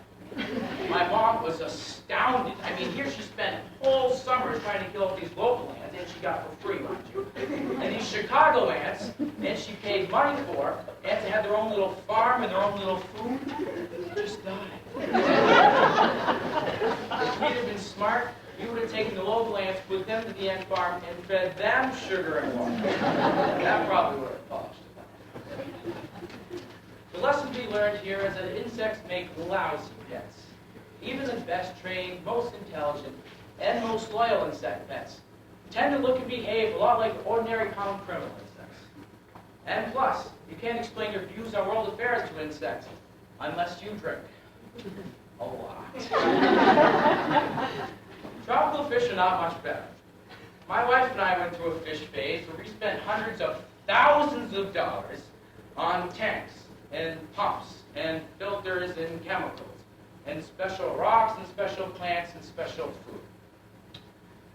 My mom was astounded. I mean, here she spent whole summers trying to kill off these local ants, and she got for free, mind you. And these Chicago ants, and she paid money for, ants that had their own little farm and their own little food, just died. If we'd have been smart, we would have taken the local ants, put them to the ant farm, and fed them sugar and water. That probably would have polished it up. The lesson we learned here is that insects make lousy pets. Even the best trained, most intelligent, and most loyal insect pets tend to look and behave a lot like ordinary common criminal insects. And plus, you can't explain your views on world affairs to insects unless you drink a lot. Tropical fish are not much better. My wife and I went through a fish phase where we spent hundreds of thousands of dollars on tanks and pumps and filters and chemicals and special rocks and special plants and special food.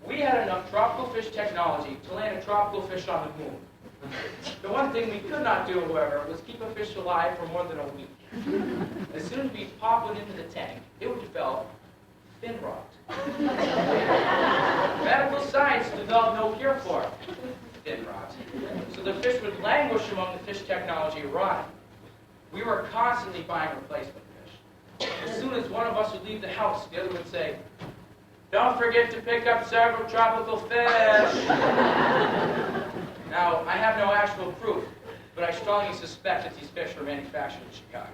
We had enough tropical fish technology to land a tropical fish on the moon. The one thing we could not do, however, was keep a fish alive for more than a week. As soon as we pop it into the tank, it would develop fin rot. Medical science developed no cure for it, fin rot. So the fish would languish among the fish technology rotting. We were constantly buying replacement fish. As soon as one of us would leave the house, the other would say, "Don't forget to pick up several tropical fish." Now, I have no actual proof, but I strongly suspect that these fish were manufactured in Chicago.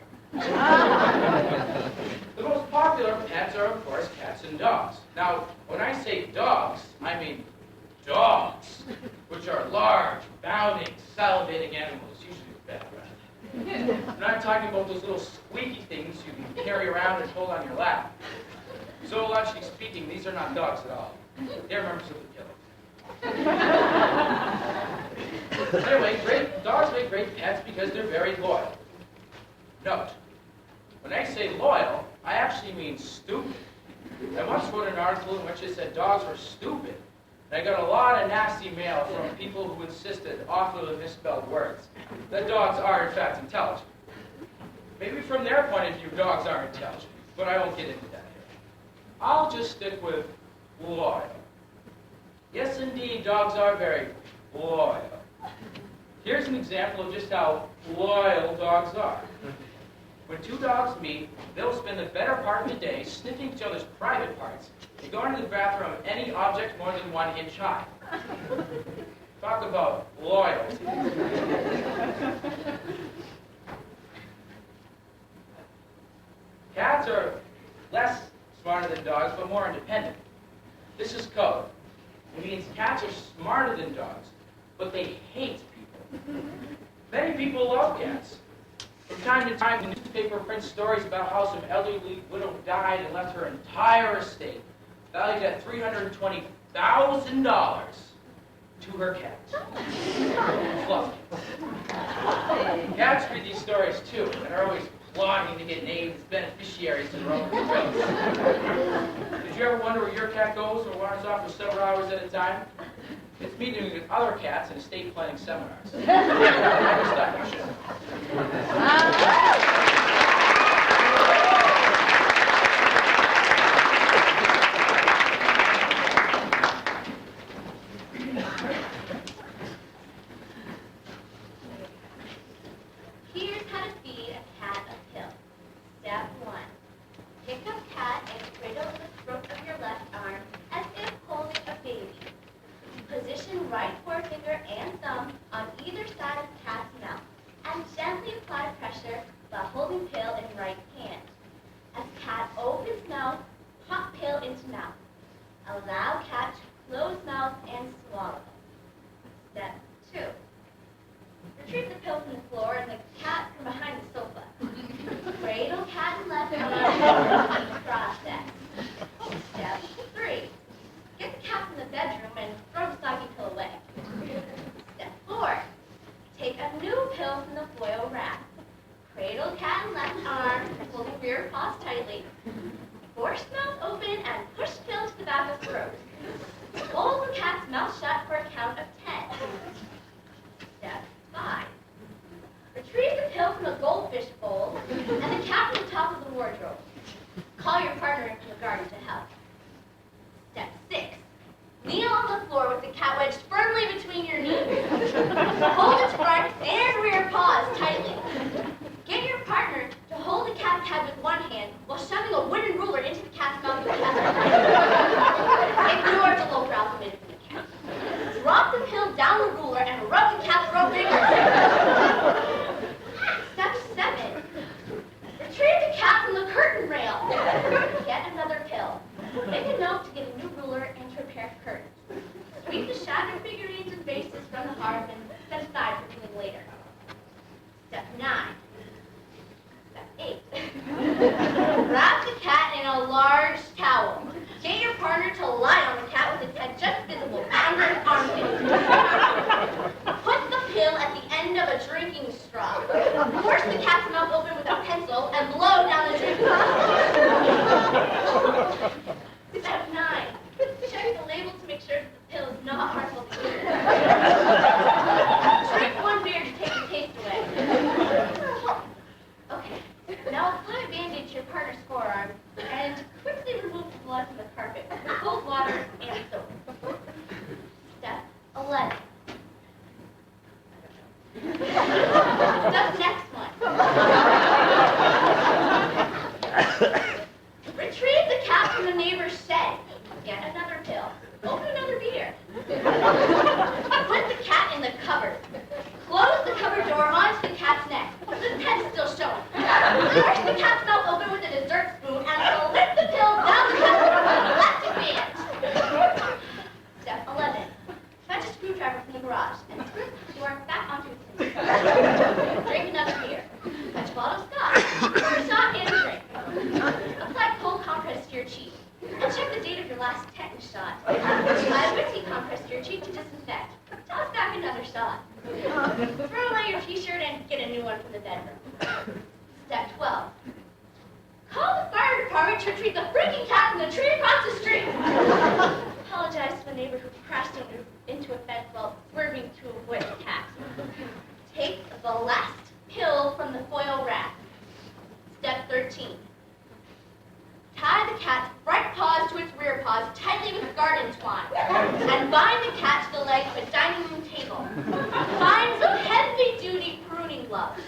The most popular pets are, of course, cats and dogs. Now, when I say dogs, I mean dogs, which are large, bounding, salivating animals, usually with bad breath. I'm not talking about those little squeaky things you can carry around and hold on your lap. Zoologically speaking, these are not dogs at all. They're members of the killer. Anyway, dogs make great pets because they're very loyal. Note, when I say loyal, I actually mean stupid. I once wrote an article in which it said dogs were stupid. And I got a lot of nasty mail from people who insisted, often with misspelled words, that dogs are in fact intelligent. Maybe from their point of view, dogs are intelligent, but I won't get into that here. I'll just stick with loyal. Yes, indeed, dogs are very loyal. Here's an example of just how loyal dogs are. When two dogs meet, they'll spend the better part of the day sniffing each other's private parts and going to the bathroom of any object more than 1 inch high. Talk about loyalty. Cats are less smarter than dogs, but more independent. This is code. It means cats are smarter than dogs, but they hate people. Many people love cats. From time to time, the newspaper prints stories about how some elderly widow died and left her entire estate, valued at $320,000, to her cat. Fluffy. Cats read these stories too, and are always plotting to get named as beneficiaries to their own jokes. Did you ever wonder where your cat goes or wanders off for several hours at a time? It's meeting with other cats and estate planning seminars. Never stop your show. Here's how to feed a cat a pill. Step 1. Pick up cat and cradle the throat of your left arm as if holding a baby. Position right forefinger and thumb on either side of cat's mouth and gently apply pressure while holding pill in right hand. As cat opens mouth, pop pill into mouth. Allow cat to close mouth and swallow. Step 2. Retrieve the pill from the floor and the cat from behind the sofa. Cradle cat in left arm. Process. Step 3. Get the cat from the bedroom and throw the soggy pill away. Step 4. Take a new pill from the foil wrap. Cradle cat in left arm, holding rear paws tightly. Force mouth open and push pill to the back of throat. Hold the cat's mouth shut for a count of 10. Step 5. Retrieve the pill from a goldfish bowl and the cat from the top of the wardrobe. Call your partner in from the garden to help. Step 6. Kneel on the floor with the cat wedged firmly between your knees. Hold its front and rear paws tightly. Get your partner to hold the cat's head with one hand while shoving a wooden ruler into the cat's mouth with the other. Ignore the low growl emitted from the cat. Drop the pill down the ruler and rub the cat's throat vigorously. Step 7. Retrieve the cat from the curtain rail. Get another pill. Make a note to get a new ruler and to repair curtains. Sweep the shattered figurines and vases from the hearth and set aside for cleaning later. Step 9. Step 8. Wrap the cat in a large towel. Get your partner to lie on the cat with its head just visible under its armpit. Put the pill at the end of a drinking straw. Force the cat's mouth open with a pencil and blow down the drinking straw. Step 9. Check the label to make sure that the pill is not harmful to you. Drink 1 beer to take the taste away. Okay, now apply a bandage to your partner's forearm and quickly remove the blood from the carpet with cold water and soap. Step 11. Step next one. Retrieve the cat from the neighbor's shed. Get another pill. Open another beer. Put the cat in the cupboard. Close the cupboard door onto the cat's neck. The head's still showing. Force the cat's mouth open with a dessert spoon and lift the pill down the cat's throat with an elastic band. Step 11. Fetch a screwdriver from the garage and screw the door back onto its hinges. Drink another beer. Fetch a bottle of scotch. Pour a shot and a drink. Apply cold compress to your cheek. And check the date of your last tetanus shot. Apply a whiskey compress to your cheek to disinfect. Toss back another shot. shot. Throw away your t-shirt and get a new one from the bedroom. Step 12. Call the fire department to retrieve the freaking cat from the tree across the street. Apologize to the neighbor who crashed into a fence while swerving to avoid the cat. Take the last pill from the foil wrap. Step 13. Tie the cat's front paws to its rear paws tightly with garden twine, and bind the cat to the leg of a dining room table. Find some heavy-duty pruning gloves.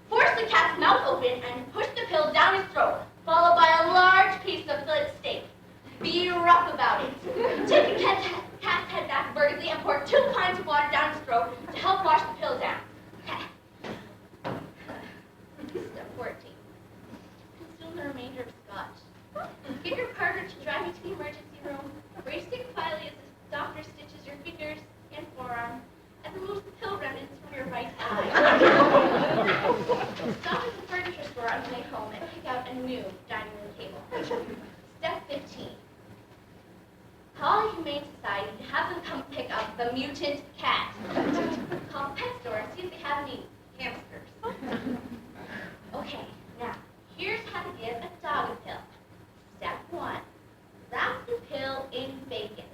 Force the cat's mouth open and push the pill down its throat, followed by a large piece of fillet steak. Be rough about it. Take the cat's head back vertically and pour 2 pints of water down its throat to help wash the pill down. Step 14. Consume the remainder of scotch. Get your partner to drive you to the emergency room. Brace it quietly as the doctor stitches your fingers and forearm and removes the pill remnants from your right eye. Stop at the furniture store on the way home and pick out a new dining room table. Step 15. Call a humane society and have them come pick up the mutant cat. Call the pet store and see if they have any hamsters. Okay, now, here's how to give a dog a pill. Step 1. Wrap the pill in bacon.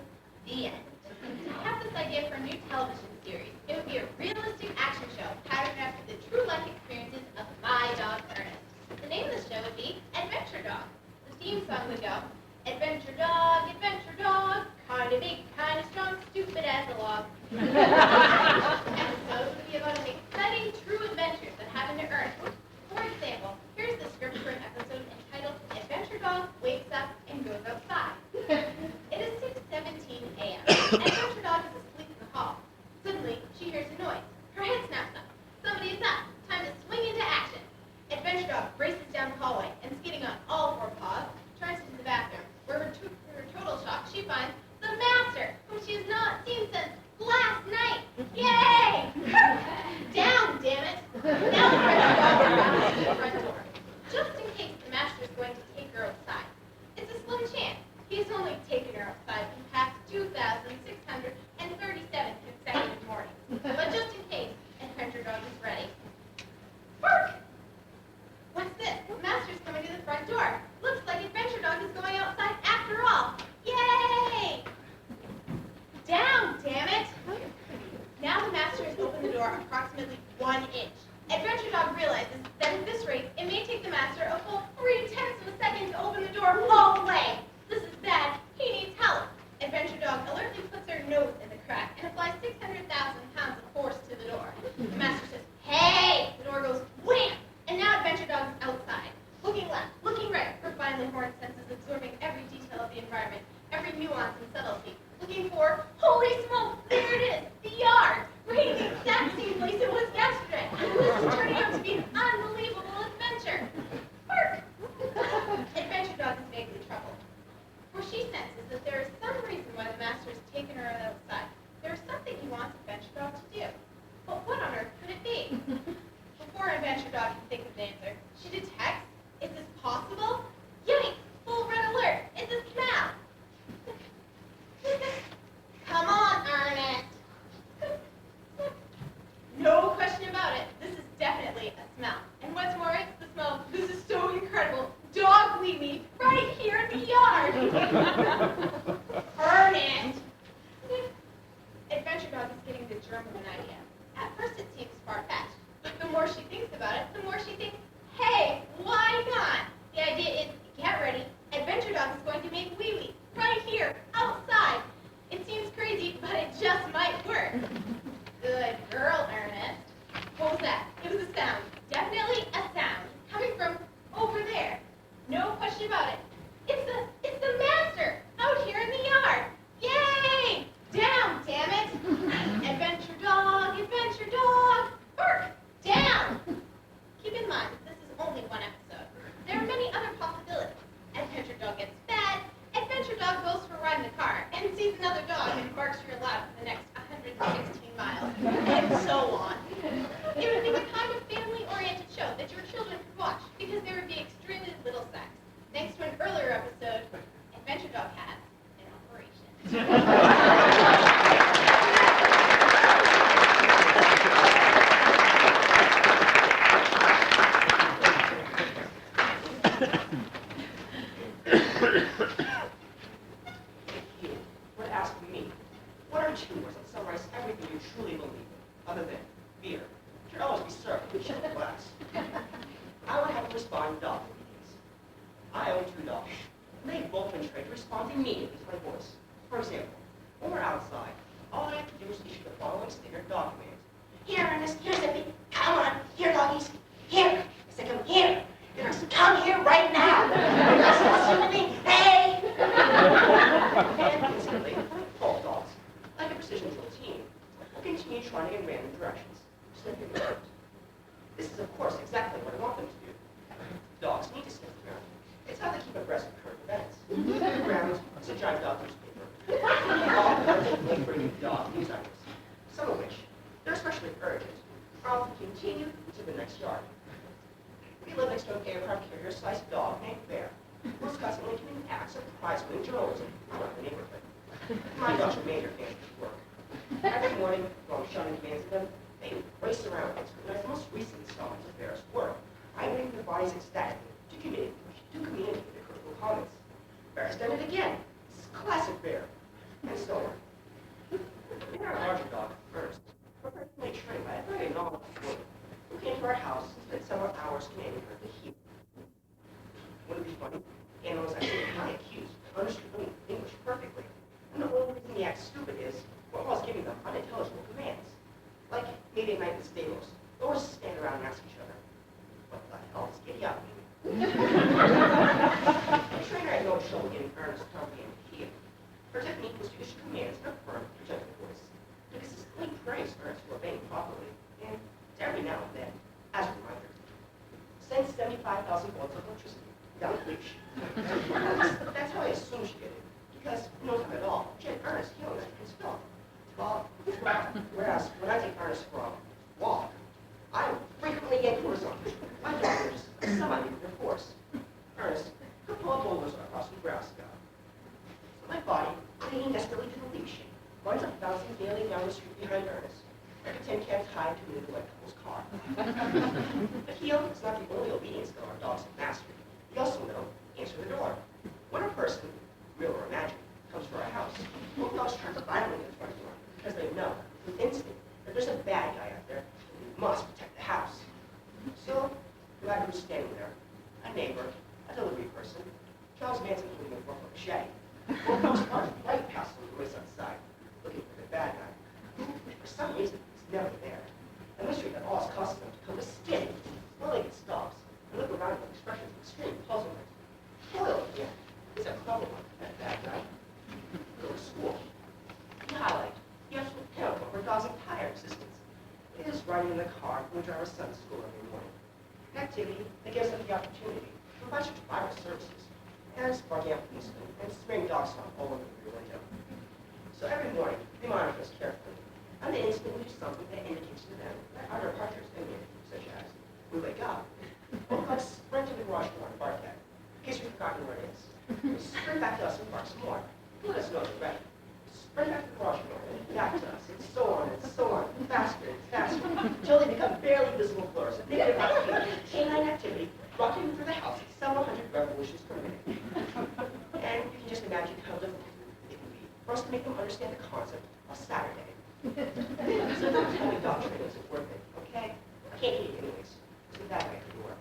The end. I have this idea for a new television series. It would be a realistic action show patterned after the true life experiences of my dog Ernest. The name of the show would be Adventure Dog. The theme song would go, Adventure Dog, kinda big, kinda strong, stupid as a log. Episodes would be about an exciting true adventures that happen to Ernest. For example, here's the script for an episode entitled Adventure Dog Wakes Up and Goes Outside. It is 6:17 a.m. Adventure Dog is asleep in the hall. Suddenly, she hears a noise. Her head snaps up. Somebody is up. Time to swing into action. Adventure Dog races down the hallway and, skidding on all 4 paws, turns into the bathroom, where to her total shock, she finds the master, whom she has not seen since last night. Yay! Down, damn it! Now Adventure Dog You were to ask me, what are 2 words that summarize everything you truly believe in, other than beer? It should always be served in a chilled glass. I would have to respond dog meetings. I own 2 dogs. They've both been trained to respond immediately to my voice. For example, when we're outside, all I have to do is issue the following standard dog command. Here, Ernest, here's Zippy. Come on, here, doggies. Here. I said, come here. Ernest, come here right now. Listen to me. Hey! And instantly, both dogs, like a precision drill team, will continue trotting in random directions, sniffing the ground. This is, of course, exactly what I want them to do. Dogs need to sniff the ground. It's how they keep abreast of current events. The ground is a giant dog newspaper. All kinds of late-breaking dog news items, some of which, they're especially urgent, are often continued to the next yard. We live next to an aircraft carrier-sized dog named Bear, who's constantly committing acts of prize-winning journalism around the neighborhood. My dogs are major fans of his work. Every morning, while I'm shouting commands at them, they race around and scrutinize the most recent installments of Bear's work, writing their bodies ecstatically to communicate their critical comments. Bear has done it again. This is classic Bear. And so on. And our larger dog, Ernest, professionally trained by a very knowledgeable woman who came to our house and spent several hours commanding her to heal. Wouldn't it be funny? Animals actually high accused understood English perfectly. And the only reason he acts stupid is, well, I was giving them unintelligible commands. Like maybe at night in the stables, the horses stand around and ask each other, what the hell is giddy up mean? The trainer had no trouble getting Ernest to comprehend here. Her technique was to issue commands in a firm, gentle voice, to consistently praise Ernest for obeying properly, and to every now and then, as a reminder, send 75,000 volts of electricity down the leash. That's how I assume she did it, because no time at all, she had Ernest healing that his film. Whereas when I take Ernest for a walk, I frequently get horizontal. My daughters semi-nuclear force. Ernest could pull boulders across Nebraska. So my body, clinging desperately to the leash, runs up bouncing gaily down the street behind Ernest, like a tin can tied to an electrical's car. But heel is not the only obedience that our dogs have mastered. We also know answer the door. When a person, real or imaginary, comes to our house, both dogs turn violently in the front door because they know, with instinct, that there's a bad guy out there and we must protect the house. So, the guy who's standing there, a neighbor, a delivery person, Charles Manson holding a fork of machete, both dogs run right past him from his outside, looking for the bad guy, who, for some reason, is never there. A mystery that always causes them to come to skin, slow-legged stops, and look around with expressions of extreme puzzlement. Foiled again. He's a clever one, that bad guy. Go to school. The highlight, the absolute pinnacle for dogs' entire existence, is riding in the car when we drive our son to school every morning. An activity that gives them the opportunity to provide such vital services as barking out policemen and spraying dog stuff all over the rear window. So every morning, they monitor us carefully, and they instantly do something that indicates to them that our departure is imminent, such as we wake up, both dogs sprint to the garage door and bark at, in case we've forgotten where it is. They sprint back to us and bark some more, to let us know they're ready. Sprint back to the garage door and back to us, and so on, faster and faster, until they become barely visible blurs that make it about canine activity rocking through the house at several hundred revolutions per minute. And you can just imagine how difficult it can be for us to make them understand the concept of Saturday. So don't tell me dog training isn't worth it, okay? I can't eat it anyways. So that way I can work.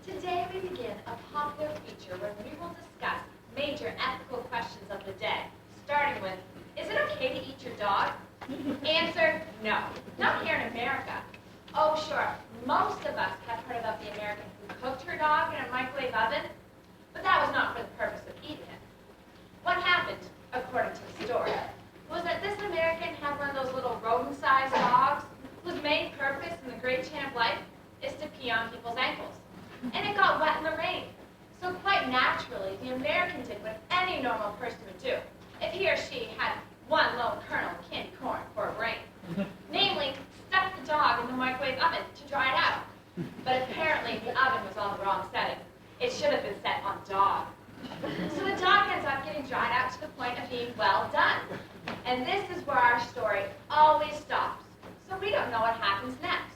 Today we begin a popular feature where we will discuss major ethical questions of the day, starting with, is it okay to eat your dog? Answer, no. Not here in America. Oh, sure, most of us have heard about the American who cooked her dog in a microwave oven, but that was not for the purpose of eating it. What happened, according to the story, was that this American had one of those little rodent-sized dogs whose main purpose in the great chain of life is to pee on people's ankles. And it got wet in the rain. So quite naturally, the American did what any normal person would do if he or she had one lone kernel of candy corn for a brain. Namely, stuck the dog in the microwave oven to dry it out. But apparently the oven was all So the dog ends up getting dried out to the point of being well done. And this is where our story always stops. So we don't know what happens next.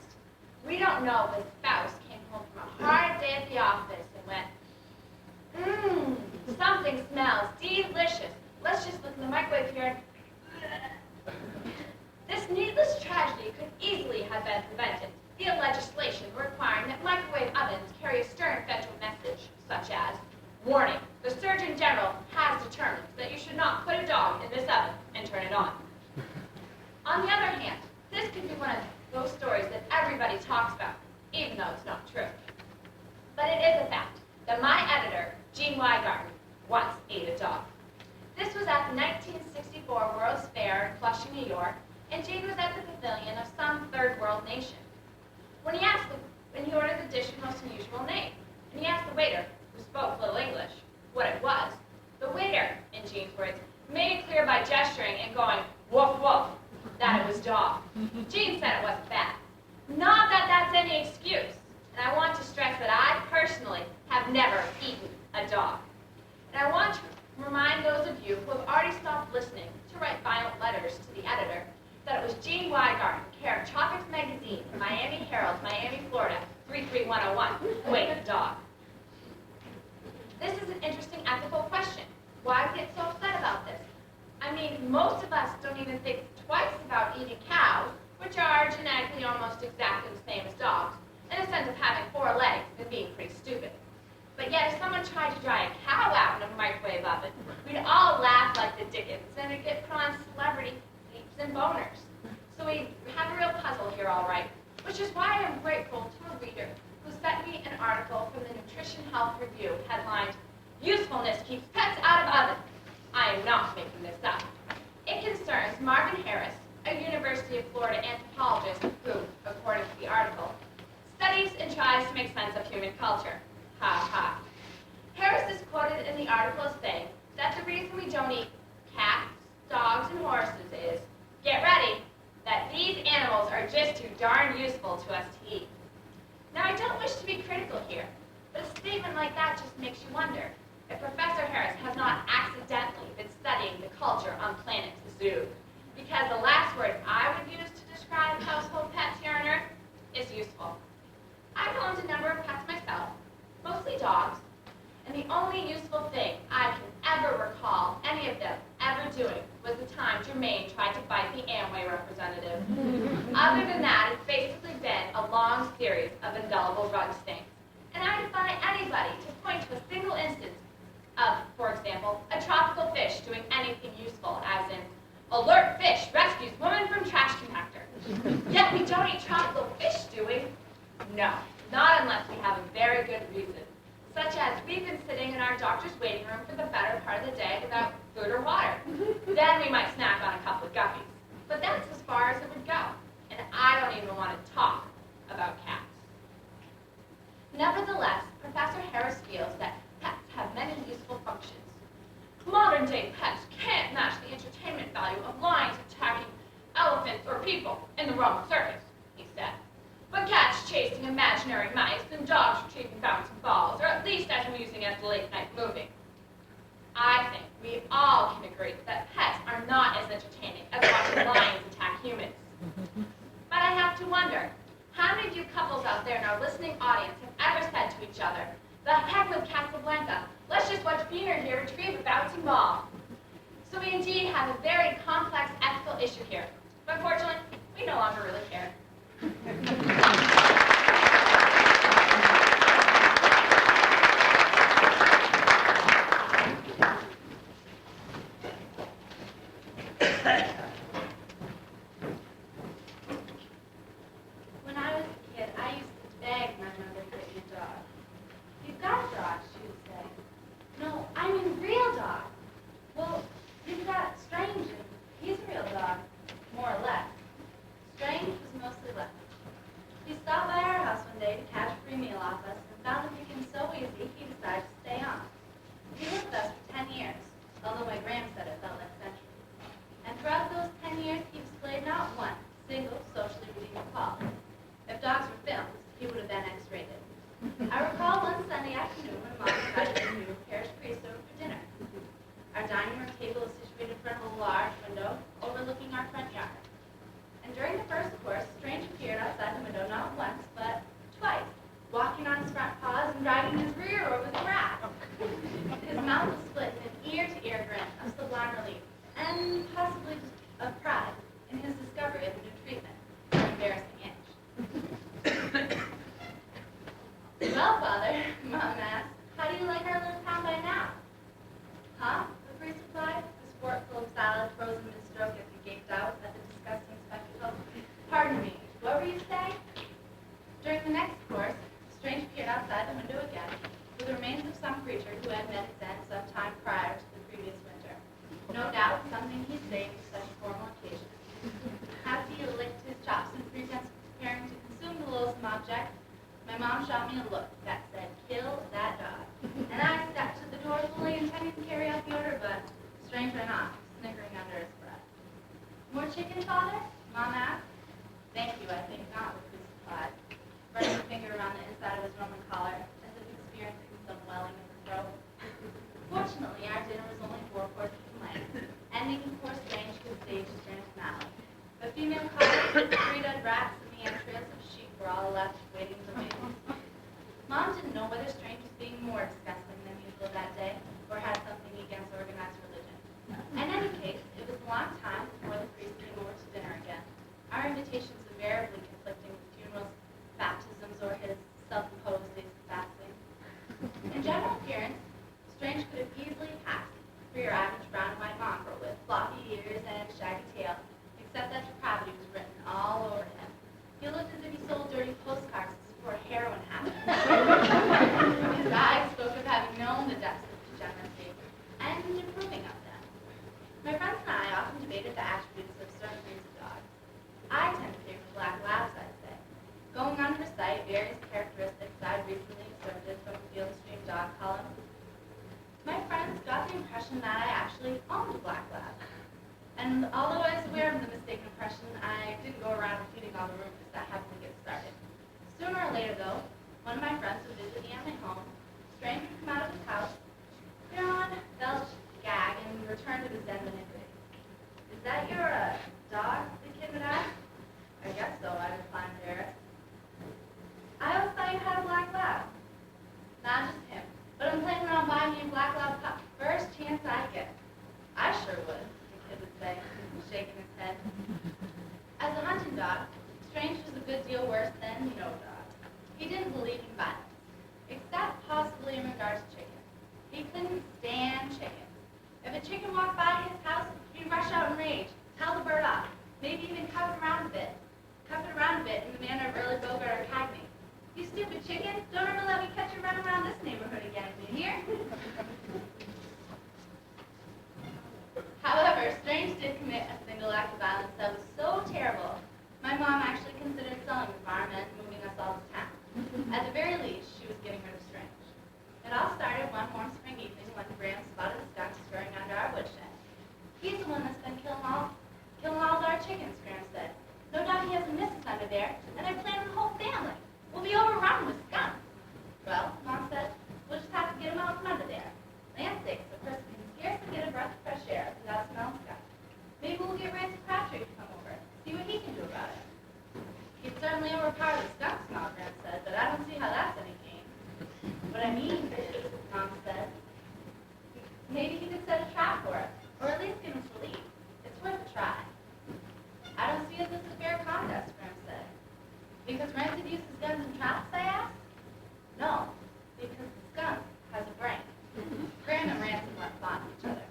We don't know if the spouse came home from a hard day at the office and went, something smells delicious. Let's just look in the microwave here and this needless tragedy could easily have been prevented via legislation requiring that microwave ovens carry a stern federal message, such as, warning, the Surgeon General has determined that you should not put a dog in this oven and turn it on. On the other hand, this could be one of those stories that everybody talks about, even though it's not true. But it is a fact that my editor, Gene Weingarten, once ate a dog. This was at the 1964 World's Fair in Flushing, New York, and Gene was at the pavilion of some third world nation. When he ordered the dish with most unusual name, and he asked the waiter, who spoke little English, what it was, the waiter, in Gene's words, made it clear by gesturing and going, woof woof, that it was dog. Gene said it wasn't bad. Not that that's any excuse, and I want to stress that I personally have never eaten a dog. And I want to remind those of you who have already stopped listening to write violent letters to the editor that it was Gene Weingarten, care of Chocolates Magazine, Miami Herald, Miami, Florida, 33101, who ate a dog. This is an interesting ethical question. Why we get so upset about this? I mean, most of us don't even think twice about eating cows, which are genetically almost exactly the same as dogs, in the sense of having 4 legs and being pretty stupid. But yet, if someone tried to dry a cow out in a microwave oven, we'd all laugh like the Dickens, and it'd get put on celebrity leaps and boners. So we have a real puzzle here, all right, which is why I'm grateful to a reader who sent me an article from the Nutrition Health Review headlined, Usefulness Keeps Pets Out of Ovens. I am not making this up. It concerns Marvin Harris, a University of Florida anthropologist who, according to the article, studies and tries to make sense of human culture. Ha ha. Harris is quoted in the article as saying that the reason we don't eat cats, dogs, and horses is, get ready, that these animals are just too darn useful to us to eat. Now, I don't wish to be critical here, but a statement like that just makes you wonder if Professor Harris has not accidentally been studying the culture on planet Zoo, because the last word I would use to describe household pets here on Earth is useful. I've owned a number of pets myself, mostly dogs, and the only useful thing I can ever recall any of them ever doing was the time Jermaine tried to bite the Amway representative. Other than that, it's basically been a long series of indelible rug stains. And I defy anybody to point to a single instance of, for example, a tropical fish doing anything useful, as in, alert fish rescues woman from trash compactor. Yet we don't eat tropical fish, do we? No, not unless we have a very good reason, such as we've been sitting in our doctor's waiting room for the better part of the day without food or water. Then we might snack on a couple of guppies. But that's as far as it would go. And I don't even want to talk about cats. Nevertheless, Professor Harris feels that pets have many useful functions. Modern-day pets can't match the entertainment value of lions attacking elephants or people in the Roman circus, he said. But cats chasing imaginary mice and dogs retrieving bouncing balls are at least as amusing as the late-night movie. I think we all can agree that pets are not as entertaining as watching lions attack humans. But I have to wonder, how many of you couples out there in our listening audience have ever said to each other, the heck with Casablanca, let's just watch Beaner here retrieve a bouncing ball. So we indeed have a very complex ethical issue here. But fortunately, we no longer really care. When I was a kid, I used to beg my mother to get me a dog. You've got a dog, she would say. No, I mean real dog. Well, you've got Strange, and he's a real dog, more or less. Strange was mostly left. He saw there, Mom asked. How do you like our little town by now? Huh? The priest replied, his fork full of salad frozen mid-stroke as he gaped out at the disgusting spectacle. Pardon me, what were you saying? During the next course, Strange peered outside the window again, with the remains of some creature who had met its end some time prior to the previous winter. No doubt something he saved for such formal occasions. As he licked his chops in pretense of preparing to consume the loathsome object, my mom shot me a look that said, "Kill that dog." And I stepped to the door fully intending to carry out the order, but Strange ran off, snickering under his breath. More chicken, Father? Mom asked. Thank you, I think not, the priest replied, running a finger around the inside of his Roman collar, as if experiencing some welling in the throat. Fortunately, our dinner was only 4 courses in length, ending in poor Strange could stage his grand finale. The female collars, 3 dead rats, and the entrails of sheep were all left waiting for me. Mom didn't know whether Strange was being more disgusting than usual that day, or had something against organized religion. In any case, it was a long time before the priest came over to dinner again, our invitations invariably conflicting with funerals, baptisms, or his self-imposed days of fasting. In general appearance, Strange could have easily passed for your average brown and white mongrel with floppy ears and shaggy tail, except that depravity was written all over him. He looked as if he sold dirty postcards to support heroin habits. His eyes spoke of having known the depths of degeneracy and improving of them. My friends and I often debated the attributes of certain breeds of dogs. I tend to favor black labs, I'd say. Going on to recite various characteristics I'd recently excerpted from the Field and Stream dog column, my friends got the impression that I actually owned a black lab. And although I was aware of the mistaken impression, I didn't go around repeating all the rumors that happily get started. Sooner or later, though, one of my friends would visit me at my home. Strange would come out of his house, yawn, belch, gag, and return to his den of iniquity. "Is that your dog?" the kid would ask. "I guess so," I replied, embarrassed. "I always thought you had a black lab." "Not just him, but I'm planning on buying me a black lab pup first chance I get." "I sure would," the kid would say, shaking his head. As a hunting dog, Strange was a good deal worse than no dog. He didn't believe in violence, except possibly in regards to chickens. He couldn't stand chickens. If a chicken walked by his house, he'd rush out in rage, tell the bird off, maybe even cuff it around a bit in the manner of early Bogart or Cagney. "You stupid chicken, don't ever let me catch you running around this neighborhood again, you hear?" However, Strange did commit a single act of violence that was so terrible, my mom actually considered selling the farm and moving us all to town. At the very least, she was getting rid of Strange. It all started one warm spring evening when Graham spotted a skunk scurrying under our woodshed. "He's the one that's been killing all of our chickens," Graham said. "No doubt he has a missus under there, and they're planning the whole family. We'll be overrun with skunks." "Well," Mom said, "we'll just have to get him out from under there. Land sakes, a person can scarcely get a breath of fresh air without smelling skunk. Maybe we'll get Ransom Crabtree to come over, see what he can do about it." "He'd certainly overpower the skunk smell," Graham said, "but I don't see how that's any gain." "What I mean is," Mom said, "maybe he could set a trap for us, or at least give us a lead. It's worth a try." "I don't see it as a fair contest," Graham said. "Because Rancid uses guns and traps?" I asked. "No, because the skunk has a brain." Graham and Rancid weren't fond of each other.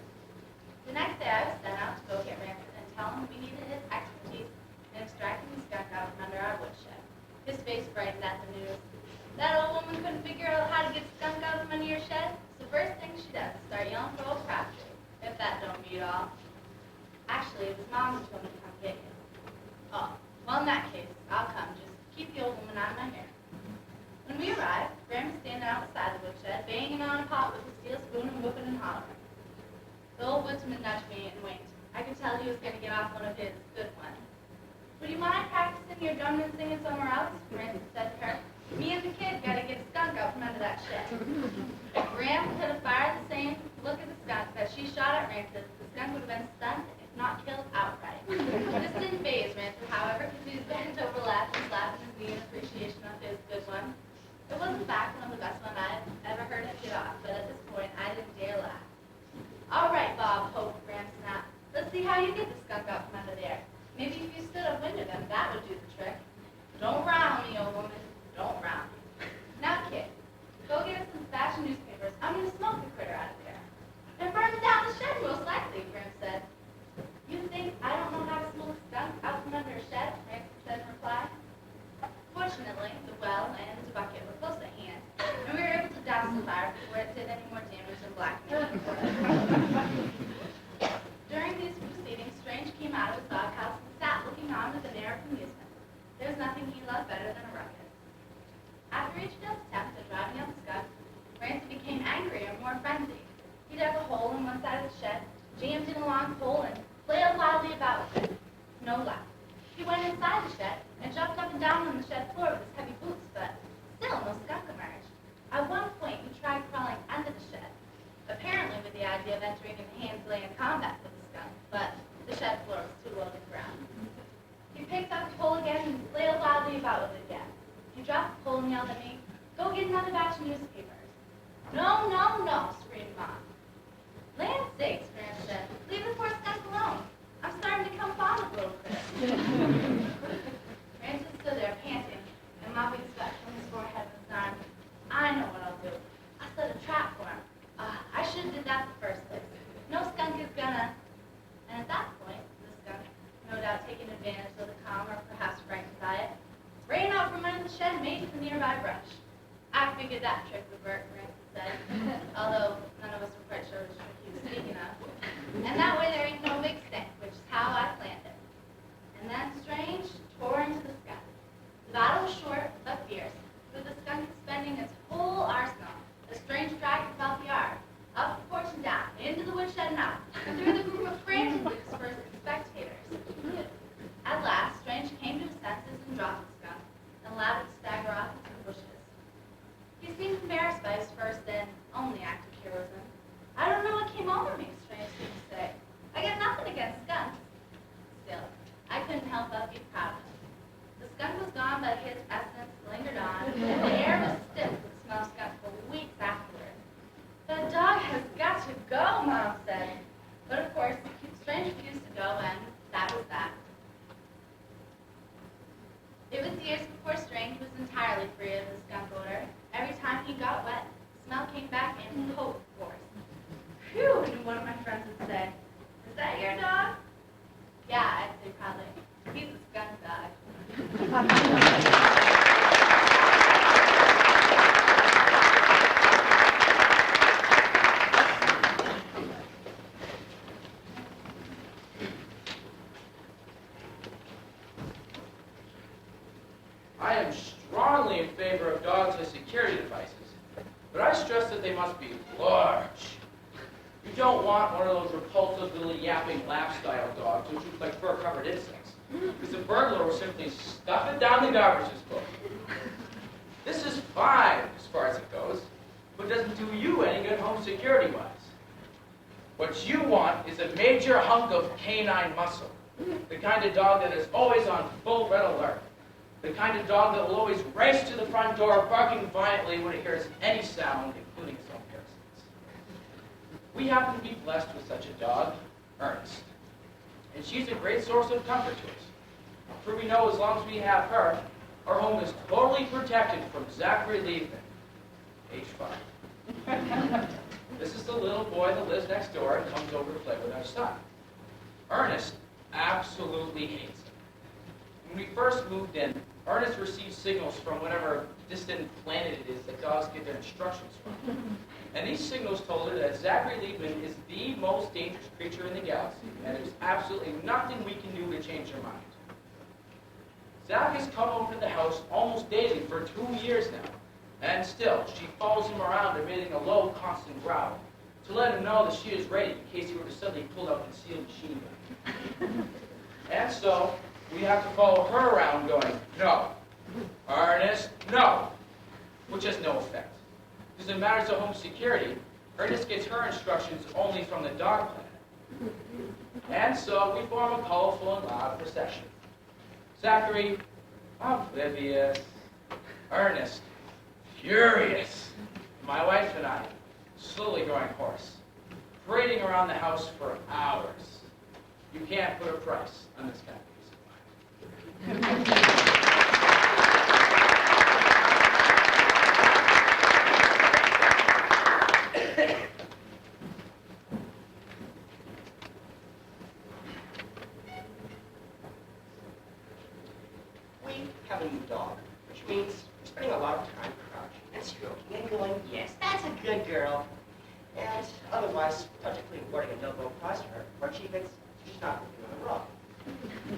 The next day I was sent out to go get Rancid and tell him we needed his expertise in extracting the skunk out from under our woodshed. His face brightened at the news. "That old woman couldn't figure out how to get skunk out from under your shed? It's the first thing she does is start yelling for old Crabtree, if that don't beat all." "Actually, it was Mom who told me to come get you." "Oh, well, in that case, I'll come. Just keep the old woman out of my hair." When we arrived, Graham was standing out beside the woodshed, banging on a pot with a steel spoon and whooping and hollering. The old woodsman nudged me and winked. I could tell he was going to get off one of his good ones. "Would you mind practicing your drumming and singing somewhere else?" Rancid said to her. "Me and the kid got to get a skunk out from under that shed." Graham could have fired the same look at the skunk that she shot at Rancid. The skunk would have been stunned, if not killed outright. This didn't faze Rancid, however, because he was bent over laughing, slapping his knee in appreciation of his good one. It was, in fact, one of the best ones I've ever heard him get off, but at this point, I didn't dare laugh. "All right, Bob Hope," Graham snapped. "Let's see how you get the skunk out from under there. Maybe if you stood upwind of them, that would do the trick." "Don't round me, old woman. Don't round me. Now, kid, go the fire before it did any more damage than black meat. During these proceedings, Strange came out of his doghouse and sat looking on with an air of amusement. There was nothing he loved better than a ruckus. After each failed attempt at driving out the skunk, Rancid became angrier and more frenzied. He dug a hole in one side of the shed, jammed in a long pole, and flailed wildly about with it. No luck. He went inside the shed and jumped up and down on the shed floor with his heavy boots, but still no skunk emerged. At one point, he tried crawling under the shed, apparently with the idea of entering into hand-to-hand combat with the skunk, but the shed floor was too low to the ground. He picked up the pole again and flailed wildly about with it again. He dropped the pole and yelled at me, "Go get another batch of newspapers." "No, no, no," screamed Mom. "Land's sakes," Graham said, "leave the poor skunk alone. I'm starting to become fond of little Chris." Rancid stood there panting and mopping sweat from his forehead with his arm. "I know what I'll do. I'll set a trap for him. I should have did that the first place. No skunk is gonna..." And at that point, the skunk, no doubt taking advantage of the calm or perhaps frightened by it, ran out from under the shed and made for the nearby brush. "I figured that trick would work," Rancid said, although none of us were quite sure which trick he was speaking of. "And that way there ain't no big stink, which is how I planned it." And then Strange tore into the skunk. The battle was short but fierce, with the skunk expending its whole arsenal as Strange dragged it about the yard, up the porch and down, into the woodshed and out, and through the group of frantically dispersed spectators. At last, Strange came to his senses and dropped the skunk, and allowed it to stagger off into the bushes. He seemed embarrassed by his first and only act of heroism. "I don't know what came over me," Strange seemed to say. "I get nothing against skunks." Still, I couldn't help but be proud of him. The skunk was gone, but his essence lingered on, and the air was stiff with the smell of skunk for weeks afterward. "The dog has got to go," Mom said. But of course, Strange refused to go, and that was that. It was years before Strange was entirely free of the skunk odor. Every time he got wet, the smell came back in potent force. "Phew," one of my friends would say. "Is that your dog?" "Yeah," I'd say proudly. "He's a skunk dog." I am strongly in favor of dogs as security devices, but I stress that they must be large. You don't want one of those repulsive little yapping lap-style dogs which look like fur-covered insects, because a burglar will simply stuff it down the garbage disposal. This is fine as far as it goes, but doesn't do you any good home security-wise. What you want is a major hunk of canine muscle, the kind of dog that is always on full red alert. The kind of dog that will always race to the front door, barking violently when it hears any sound, including its own parasites. We happen to be blessed with such a dog, Ernest. And she's a great source of comfort to us. For we know as long as we have her, our home is totally protected from Zachary Liebman, age 5. This is the little boy that lives next door and comes over to play with our son. Ernest absolutely hates him. When we first moved in, Ernest received signals from whatever distant planet it is that dogs get their instructions from. And these signals told her that Zachary Liebman is the most dangerous creature in the galaxy, and there's absolutely nothing we can do to change her mind. Zach has come over to the house almost daily for 2 years now, and still, she follows him around emitting a low, constant growl to let him know that she is ready in case he were to suddenly pull out a concealed machine gun. And so, we have to follow her around going, "No, Ernest, no," which has no effect. Because in matters of home security, Ernest gets her instructions only from the dog planet. And so we form a colorful and loud procession. Zachary, oblivious. Ernest, furious. My wife and I, slowly growing hoarse, parading around the house for hours. You can't put a price on this kind of peace of mind. We have a new dog, which means we're spending a lot of time crouching and stroking and going, "Yes, that's a otherwise tragically awarding a Nobel Prize to her for achievements she's not looking on the rug.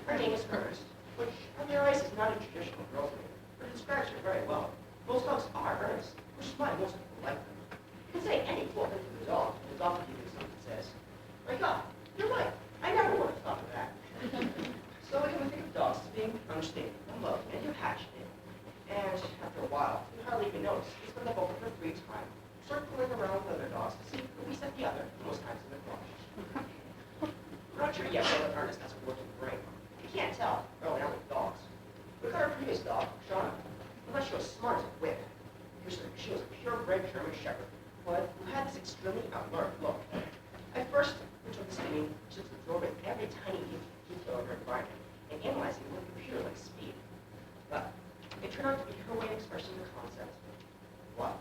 Her name is Ernest, which I realize is not a traditional girl's name, but it describes her very well. Most dogs are earnest, which is why most people like them. You can say any cool thing to the dog, and the dog will give you something that says, my God, you're right. I never would have thought of that. So we can think of dogs as being understanding and loving and compassionate. And after a while, you hardly even notice. You spend the bulk of her free time circling around with other dogs to see who we set the other, most times in the crush. We're not sure yet whether Ernest has a working brain. You can't tell early on with dogs. Look at our previous dog, Sharon. Unless she was smart as a whip. She was a purebred German Shepherd, but who had this extremely alert look. At first, we took this meaning to absorb every tiny detail of her environment and analyzing it with computer-like speed. But it turned out to be her way of expressing the concept. What?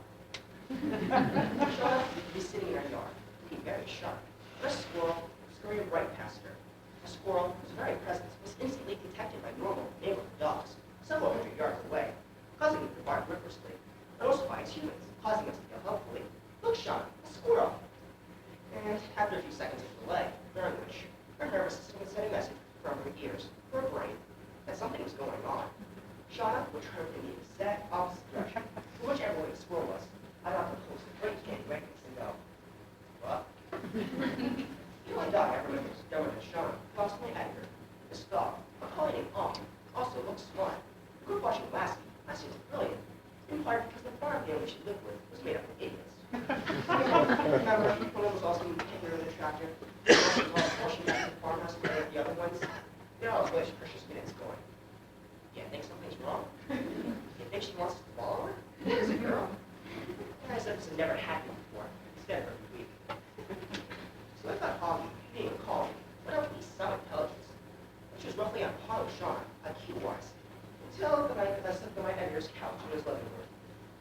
Sharon would be sitting in our yard, looking very sharp. A squirrel scurried right past her. A squirrel, whose very presence was instantly detected by normal neighborhood dogs, several hundred yards away, causing it to bark rigorously, and also by its humans, causing us to yell helpfully, "Look, Sharon, a squirrel!" And after a few seconds of delay, during which her nervous system would send a message from her ears to her brain that something was going on, Shauna would turn in the exact opposite direction from whichever way the squirrel was. I'd have to close the great candy rankings and go, what? The only dog I ever remember discovering as Shauna was my editor. This dog, a collie named Om, also looked smart. We grew up watching Lassie. Lassie was brilliant, in part because the farm family she lived with was made up of idiots. Remember, one of them was also taking her in the tractor. The other was all pushing back to the farmhouse and the other ones. They're all those precious minutes going. Yeah, I think something's wrong. You think she wants us to follow her? As a girl? And I said this had never happened before. Instead of every week. So I thought Augie, being a collie, would have at least some intelligence, which was roughly on par with Shauna, IQ-wise, until the night that I slept on my editor's couch in his living room.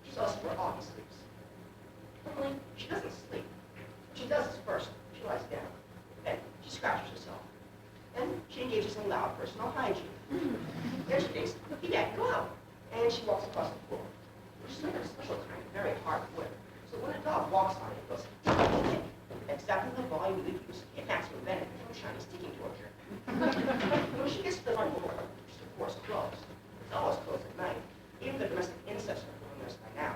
She's also where Augie sleeps. Normally, she doesn't sleep. What she does is first, she lies down. Then, she scratches herself. Then, she engages in loud personal hygiene. Then she thinks, he can't go out. And she walks across the floor, which is like a special kind of very hard wood. So when a dog walks on it, it goes, tick, exactly the volume we use to get maximum benefit from shiny sticking torture. When she gets to the front door, which is of course closed, it's always closed at night. Even the domestic insects are doing this by now.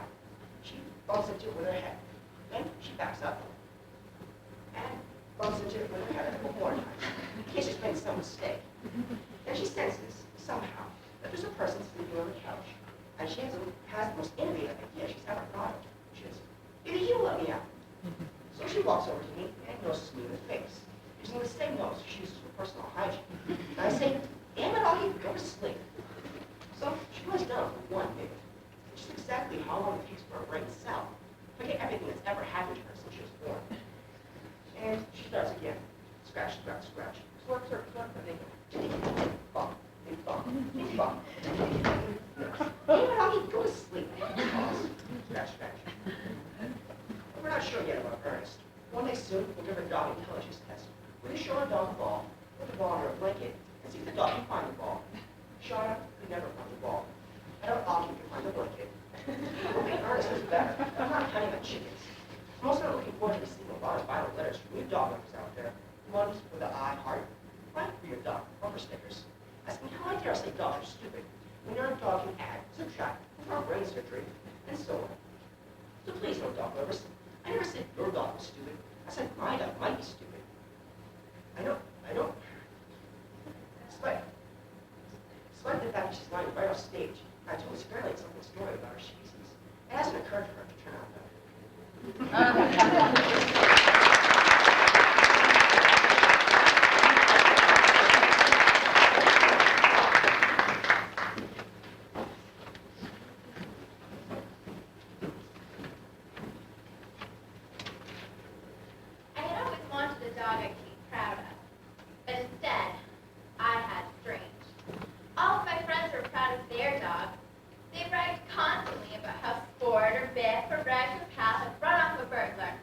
She bumps into it with her head. Then she backs up and bumps into it with her head a couple more times, in case she's made some mistake. Then she senses, somehow, that there's a person sleeping on the couch, and she has the most innovative idea she's ever thought of, which is, maybe he'll let me out. So she walks over to me and noses me in the face, using the same nose she uses for personal hygiene. And I say, damn it, Augie, go to sleep. So she lies down for 1 minute, which is exactly how long it takes for her brain to cell, forget everything that's ever happened to her since she was born. And she starts again. Scratch, scratch, scratch. Slurp, slurp, slurp, and then bump, and bump, and bump. Damn it, Augie, go to sleep. Pause. Scratch, scratch. But we're not sure yet about Ernest. One day soon, we'll give her a dog intelligence test. We're going to show our dog a ball, put the ball under a blanket, and see if the dog can find the ball. Shauna could never find the ball. I don't Augie can find the blanket. Okay, Ernest is better. I'm not counting on chickens. I'm also not looking forward to receiving a lot of violent letters from you dog lovers out there. Ones with the I heart, right for your dog, bumper stickers. Asking how I dare say dogs are stupid when your dog can add, subtract, perform brain surgery, and so on. So please, no dog lovers. I never said your dog was stupid. I said my dog might be stupid. I know. Despite the fact that she's lying right off stage, I told this fairly something story about her species. It hasn't occurred to her to turn out better. I had always wanted a dog I could be proud of, but instead, I had Strange. All of my friends were proud of their dog. They bragged constantly about how Sport or Biff or Rags or Pal had run off a burglar.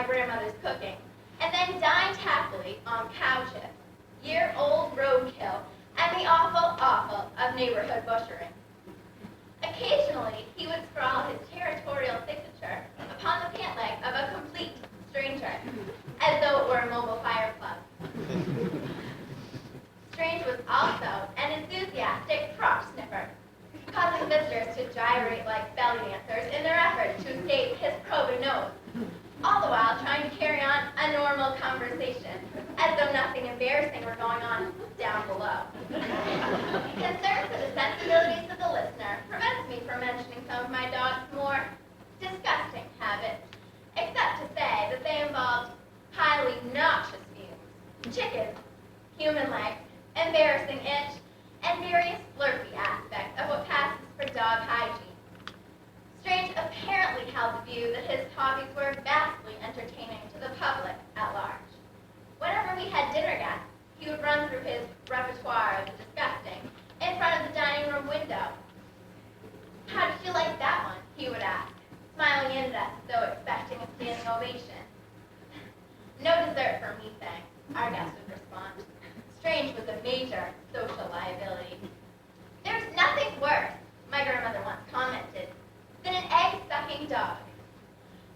grandmother's cooking, and then dined happily on cow chips, year-old roadkill, and the awful offal of neighborhood butchering. Occasionally, he would scrawl his territorial signature upon the pant leg of a complete stranger, as though it were a mobile fire plug. Strange was also an enthusiastic crotch sniffer, causing visitors to gyrate like belly dancers in their efforts to escape his probing nose, all the while trying to carry on a normal conversation, as though nothing embarrassing were going on down below. Concern for the sensibilities of the listener prevents me from mentioning some of my dog's more disgusting habits, except to say that they involved highly noxious fumes, chickens, human legs, embarrassing itch, and various flirty aspects of what passes for dog hygiene. Strange apparently held the view that his hobbies were vastly entertaining to the public at large. Whenever we had dinner guests, he would run through his repertoire of the disgusting in front of the dining room window. "How did you like that one?" he would ask, smiling in at us as though expecting a standing ovation. "No dessert for me, thanks," our guest would respond. Strange was a major social liability. "There's nothing worse," my grandmother once commented, "than an egg-sucking dog."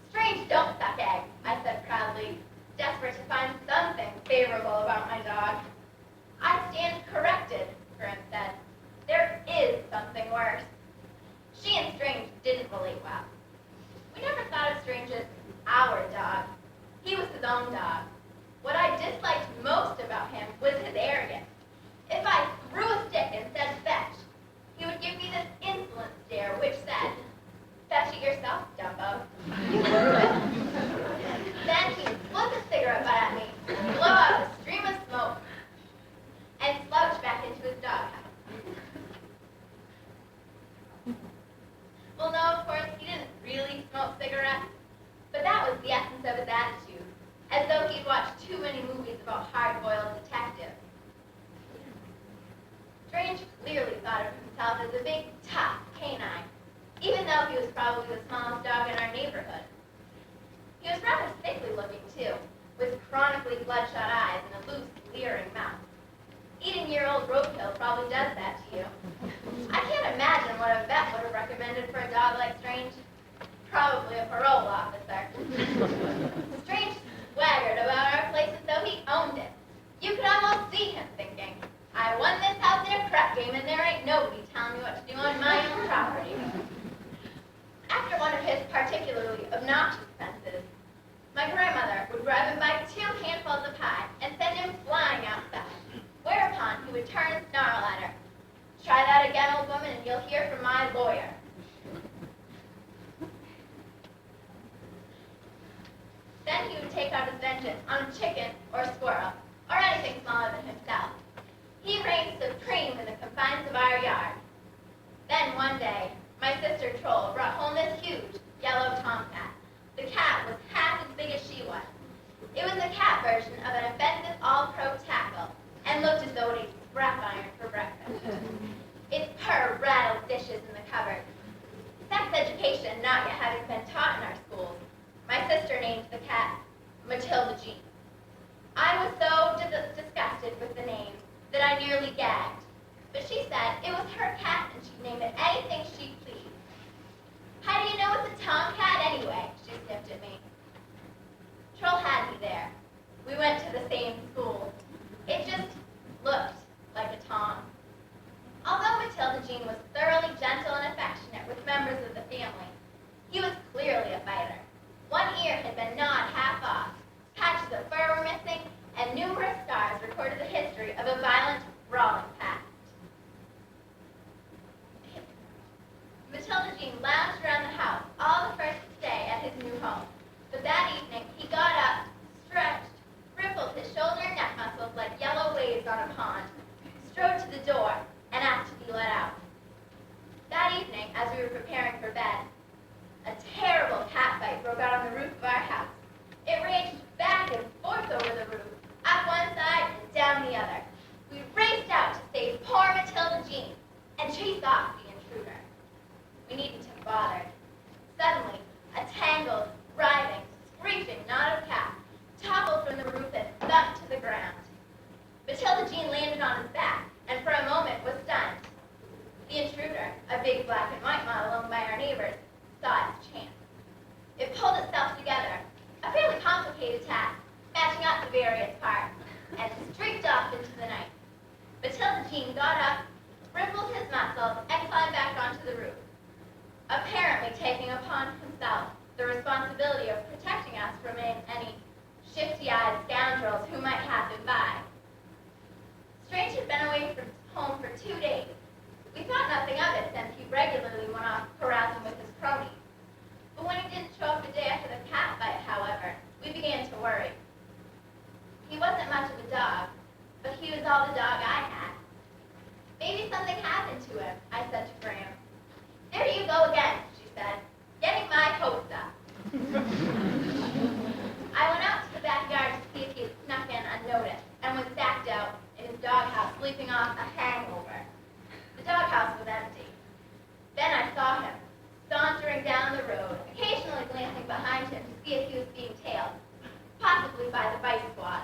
"Strange don't suck eggs," I said proudly, desperate to find something favorable about my dog. "I stand corrected," Grim said. "There is something worse." She and Strange didn't relate well. We never thought of Strange as our dog. He was his own dog. What I disliked most about him was his arrogance. If I threw a stick and said fetch, he would give me this insolent stare which said, "Fetch it yourself, Dumbo." Then he would flick a cigarette butt at me, blow out a stream of smoke, and slouch back into his doghouse. Well, no, of course, he didn't really smoke cigarettes, but that was the essence of his attitude, as though he'd watched too many movies about hard-boiled detectives. Strange clearly thought of himself as a big, tough canine, even though he was probably the smallest dog in our neighborhood. He was rather sickly looking, too, with chronically bloodshot eyes and a loose, leering mouth. Eating year-old roadkill probably does that to you. I can't imagine what a vet would have recommended for a dog like Strange. Probably a parole officer. Strange swaggered about our place as though he owned it. You could almost see him thinking, "I won this house in a crap game and there ain't nobody telling me what to do on my own property." After one of his particularly obnoxious fences, my grandmother would grab him by 2 handfuls of pie and send him flying outside, whereupon he would turn and snarl at her, "Try that again, old woman, and you'll hear from my lawyer." Then he would take out his vengeance on a chicken or squirrel, or anything smaller than himself. He reigned supreme in the confines of our yard. Then one day, my sister Troll brought home this huge yellow tomcat. The cat was half as big as she was. It was a cat version of an offensive all-pro tackle, and looked as though it ate scrap iron for breakfast. Its purr rattled dishes in the cupboard. Sex education not yet having been taught in our schools, my sister named the cat Matilda Jean. I was so disgusted with the name that I nearly gagged, but she said it was her cat and she'd name it anything she pleased. "How do you know it's a tomcat anyway?" she sniffed at me. Troll had me there. We went to the same school. It just looked like a tom. Although Matilda Jean was thoroughly gentle and affectionate with members of the family, he was clearly a fighter. One ear had been gnawed half off, patches of fur were missing, and numerous scars recorded the history of a violent, brawling past. Matilda Jean lounged around the house all the first day at his new home, but that evening he got up, stretched, rippled his shoulder and neck muscles like yellow waves on a pond, strode to the door, and asked to be let out. That evening, as we were preparing for bed, a terrible cat fight broke out on the roof of our house. It raged back and forth over the roof, up one side and down the other. We raced out to save poor Matilda Jean and chase off the intruder. We needn't have bothered. Suddenly, a tangled, writhing, screeching knot of complicated task, matching up the various parts, and streaked off into the night. Matilda Jean got up, wrinkled his muscles, and climbed back onto the roof, apparently taking upon himself the responsibility of protecting us from any shifty-eyed scoundrels who might happen by. Strange had been away from home for 2 days. We thought nothing of it since he regularly went off carousing with his cronies. But when he didn't show up the day after the cat fight, however, we began to worry. He wasn't much of a dog, but he was all the dog I had. Maybe something happened to him, I said to Graham. There you go again, she said, getting my hopes up. I went out to the backyard to see if he had snuck in unnoticed and was sacked out in his doghouse sleeping off a hangover. The doghouse was empty. Then I saw him, sauntering down the road, occasionally glancing behind him to see if he was being tailed, possibly by the bite squad.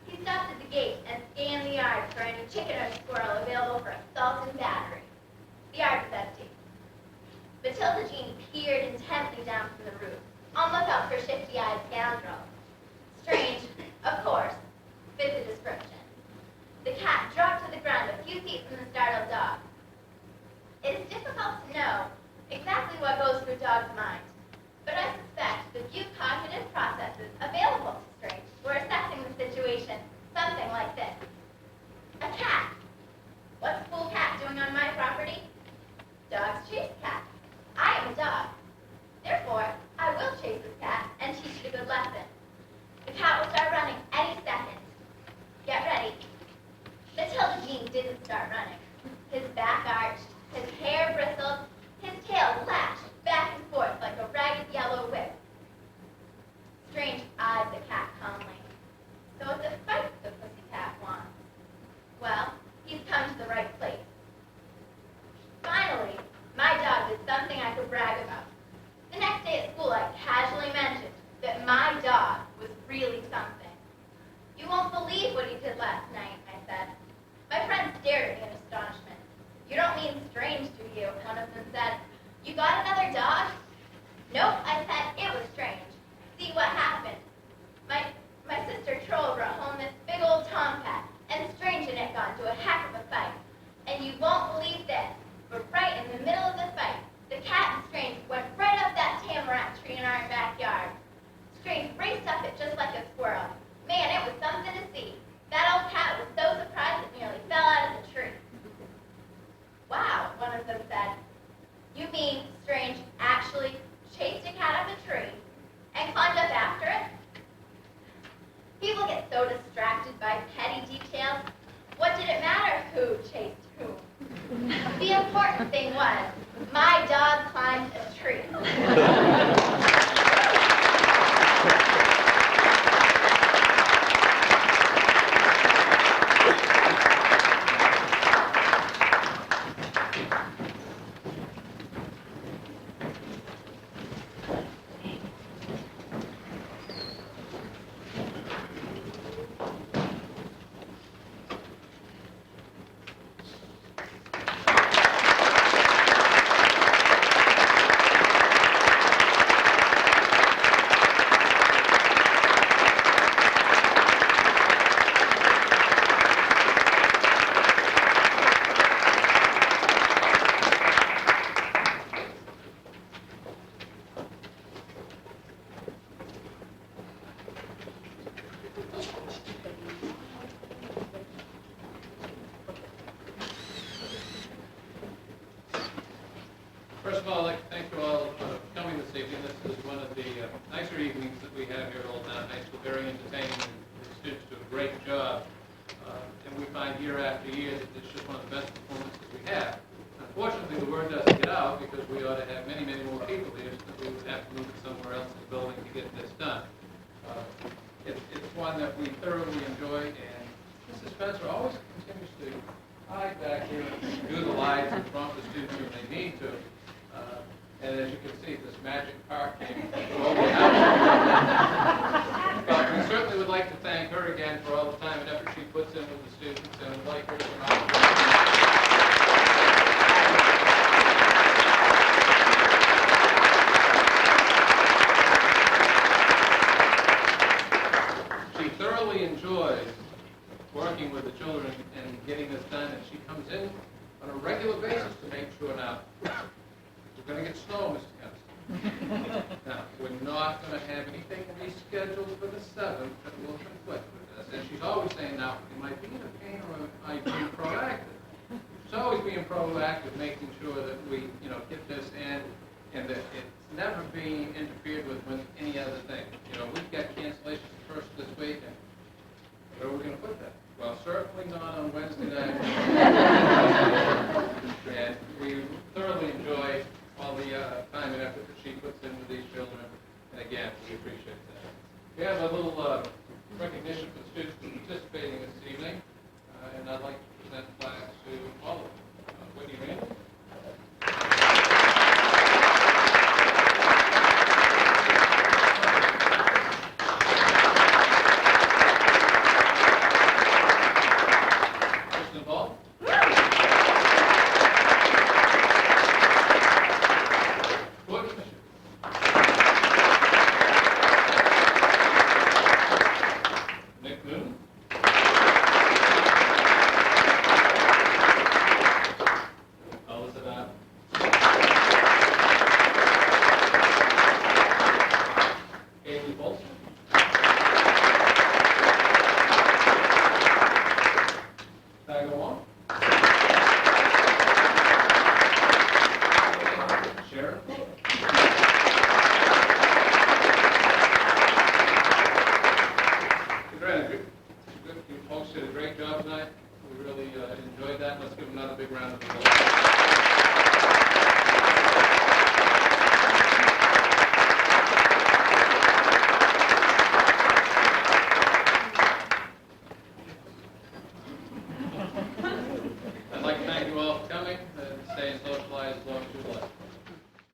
He stopped at the gate and scanned the yard for any chicken or squirrel available for assault and battery. The yard was empty. Matilda Jean peered intently down from the roof, on lookout for shifty-eyed scoundrels. Strange, of course, fit the description. The cat dropped to the ground a few feet from the startled dog. It is difficult to know exactly what goes through a dog's mind, but I suspect the few cognitive processes available to Strange were assessing the situation something like this. A cat. What's a fool cat doing on my property? Dogs chase cats. I am a dog. Therefore, I will chase this cat and teach it a good lesson. The cat will start running any second. Get ready. Matilda Jean didn't start running. His back arched, his hair bristled, his tail lashed back and forth like a ragged yellow whip. Strange eyed the cat calmly. So it's a fight the pussycat wants. Well, he's come to the right place. Finally, my dog did something I could brag about. The next day at school, I casually mentioned that my dog was really something. You won't believe what he did last night, I said. My friends stared at me in astonishment. You don't mean Strange, do you? One of them said. You got another dog? Nope, I said, it was Strange. See what happened. My sister Troll brought home this big old tomcat, and Strange and it got into a heck of a fight. And you won't believe this, but right in the middle of the fight, the cat and Strange went right up that tamarack tree in our backyard. Strange raced up it just like a squirrel. Man, it was something to see. That old cat was so surprised it nearly fell out of the tree. Wow, one of them said. You mean Strange actually chased a cat up a tree and climbed up after it? People get so distracted by petty details. What did it matter who chased whom? The important thing was, my dog climbed a tree. First of all, I'd like to thank you all for coming this evening. This is one of the nicer evenings that we have here at Old Town High School. Very entertaining, and the students do a great job. And we find year after year that it's just one of the best performances we have. Unfortunately, the word doesn't get out because we ought to have many, many more people here, so we would have to move it somewhere else in the building to get this done. It's one that we thoroughly enjoy, and Mrs. Spencer always continues to hide back here and do the lights in front of the students when they need to. And as you can see, this magic park came over the house. But we certainly would like to thank her again for all the time and effort she puts in with the students, and would like her to come out. thoroughly enjoys working with the children and getting this done, and she comes in on a regular basis to make sure now, we're going to get snow, Mr. Kempson. Now, we're not going to have anything rescheduled for the 7th that will conflict with us. And she's always saying, now, am I being a pain or am I being proactive? She's always being proactive, making sure that we, get this in and that it's never being interfered with any other thing. We've got cancellations first this week, and where are we going to put that? Well, certainly not on Wednesday night. And we thoroughly enjoy all the time and effort that she puts into these children. And again, we appreciate that. We have a little recognition for the students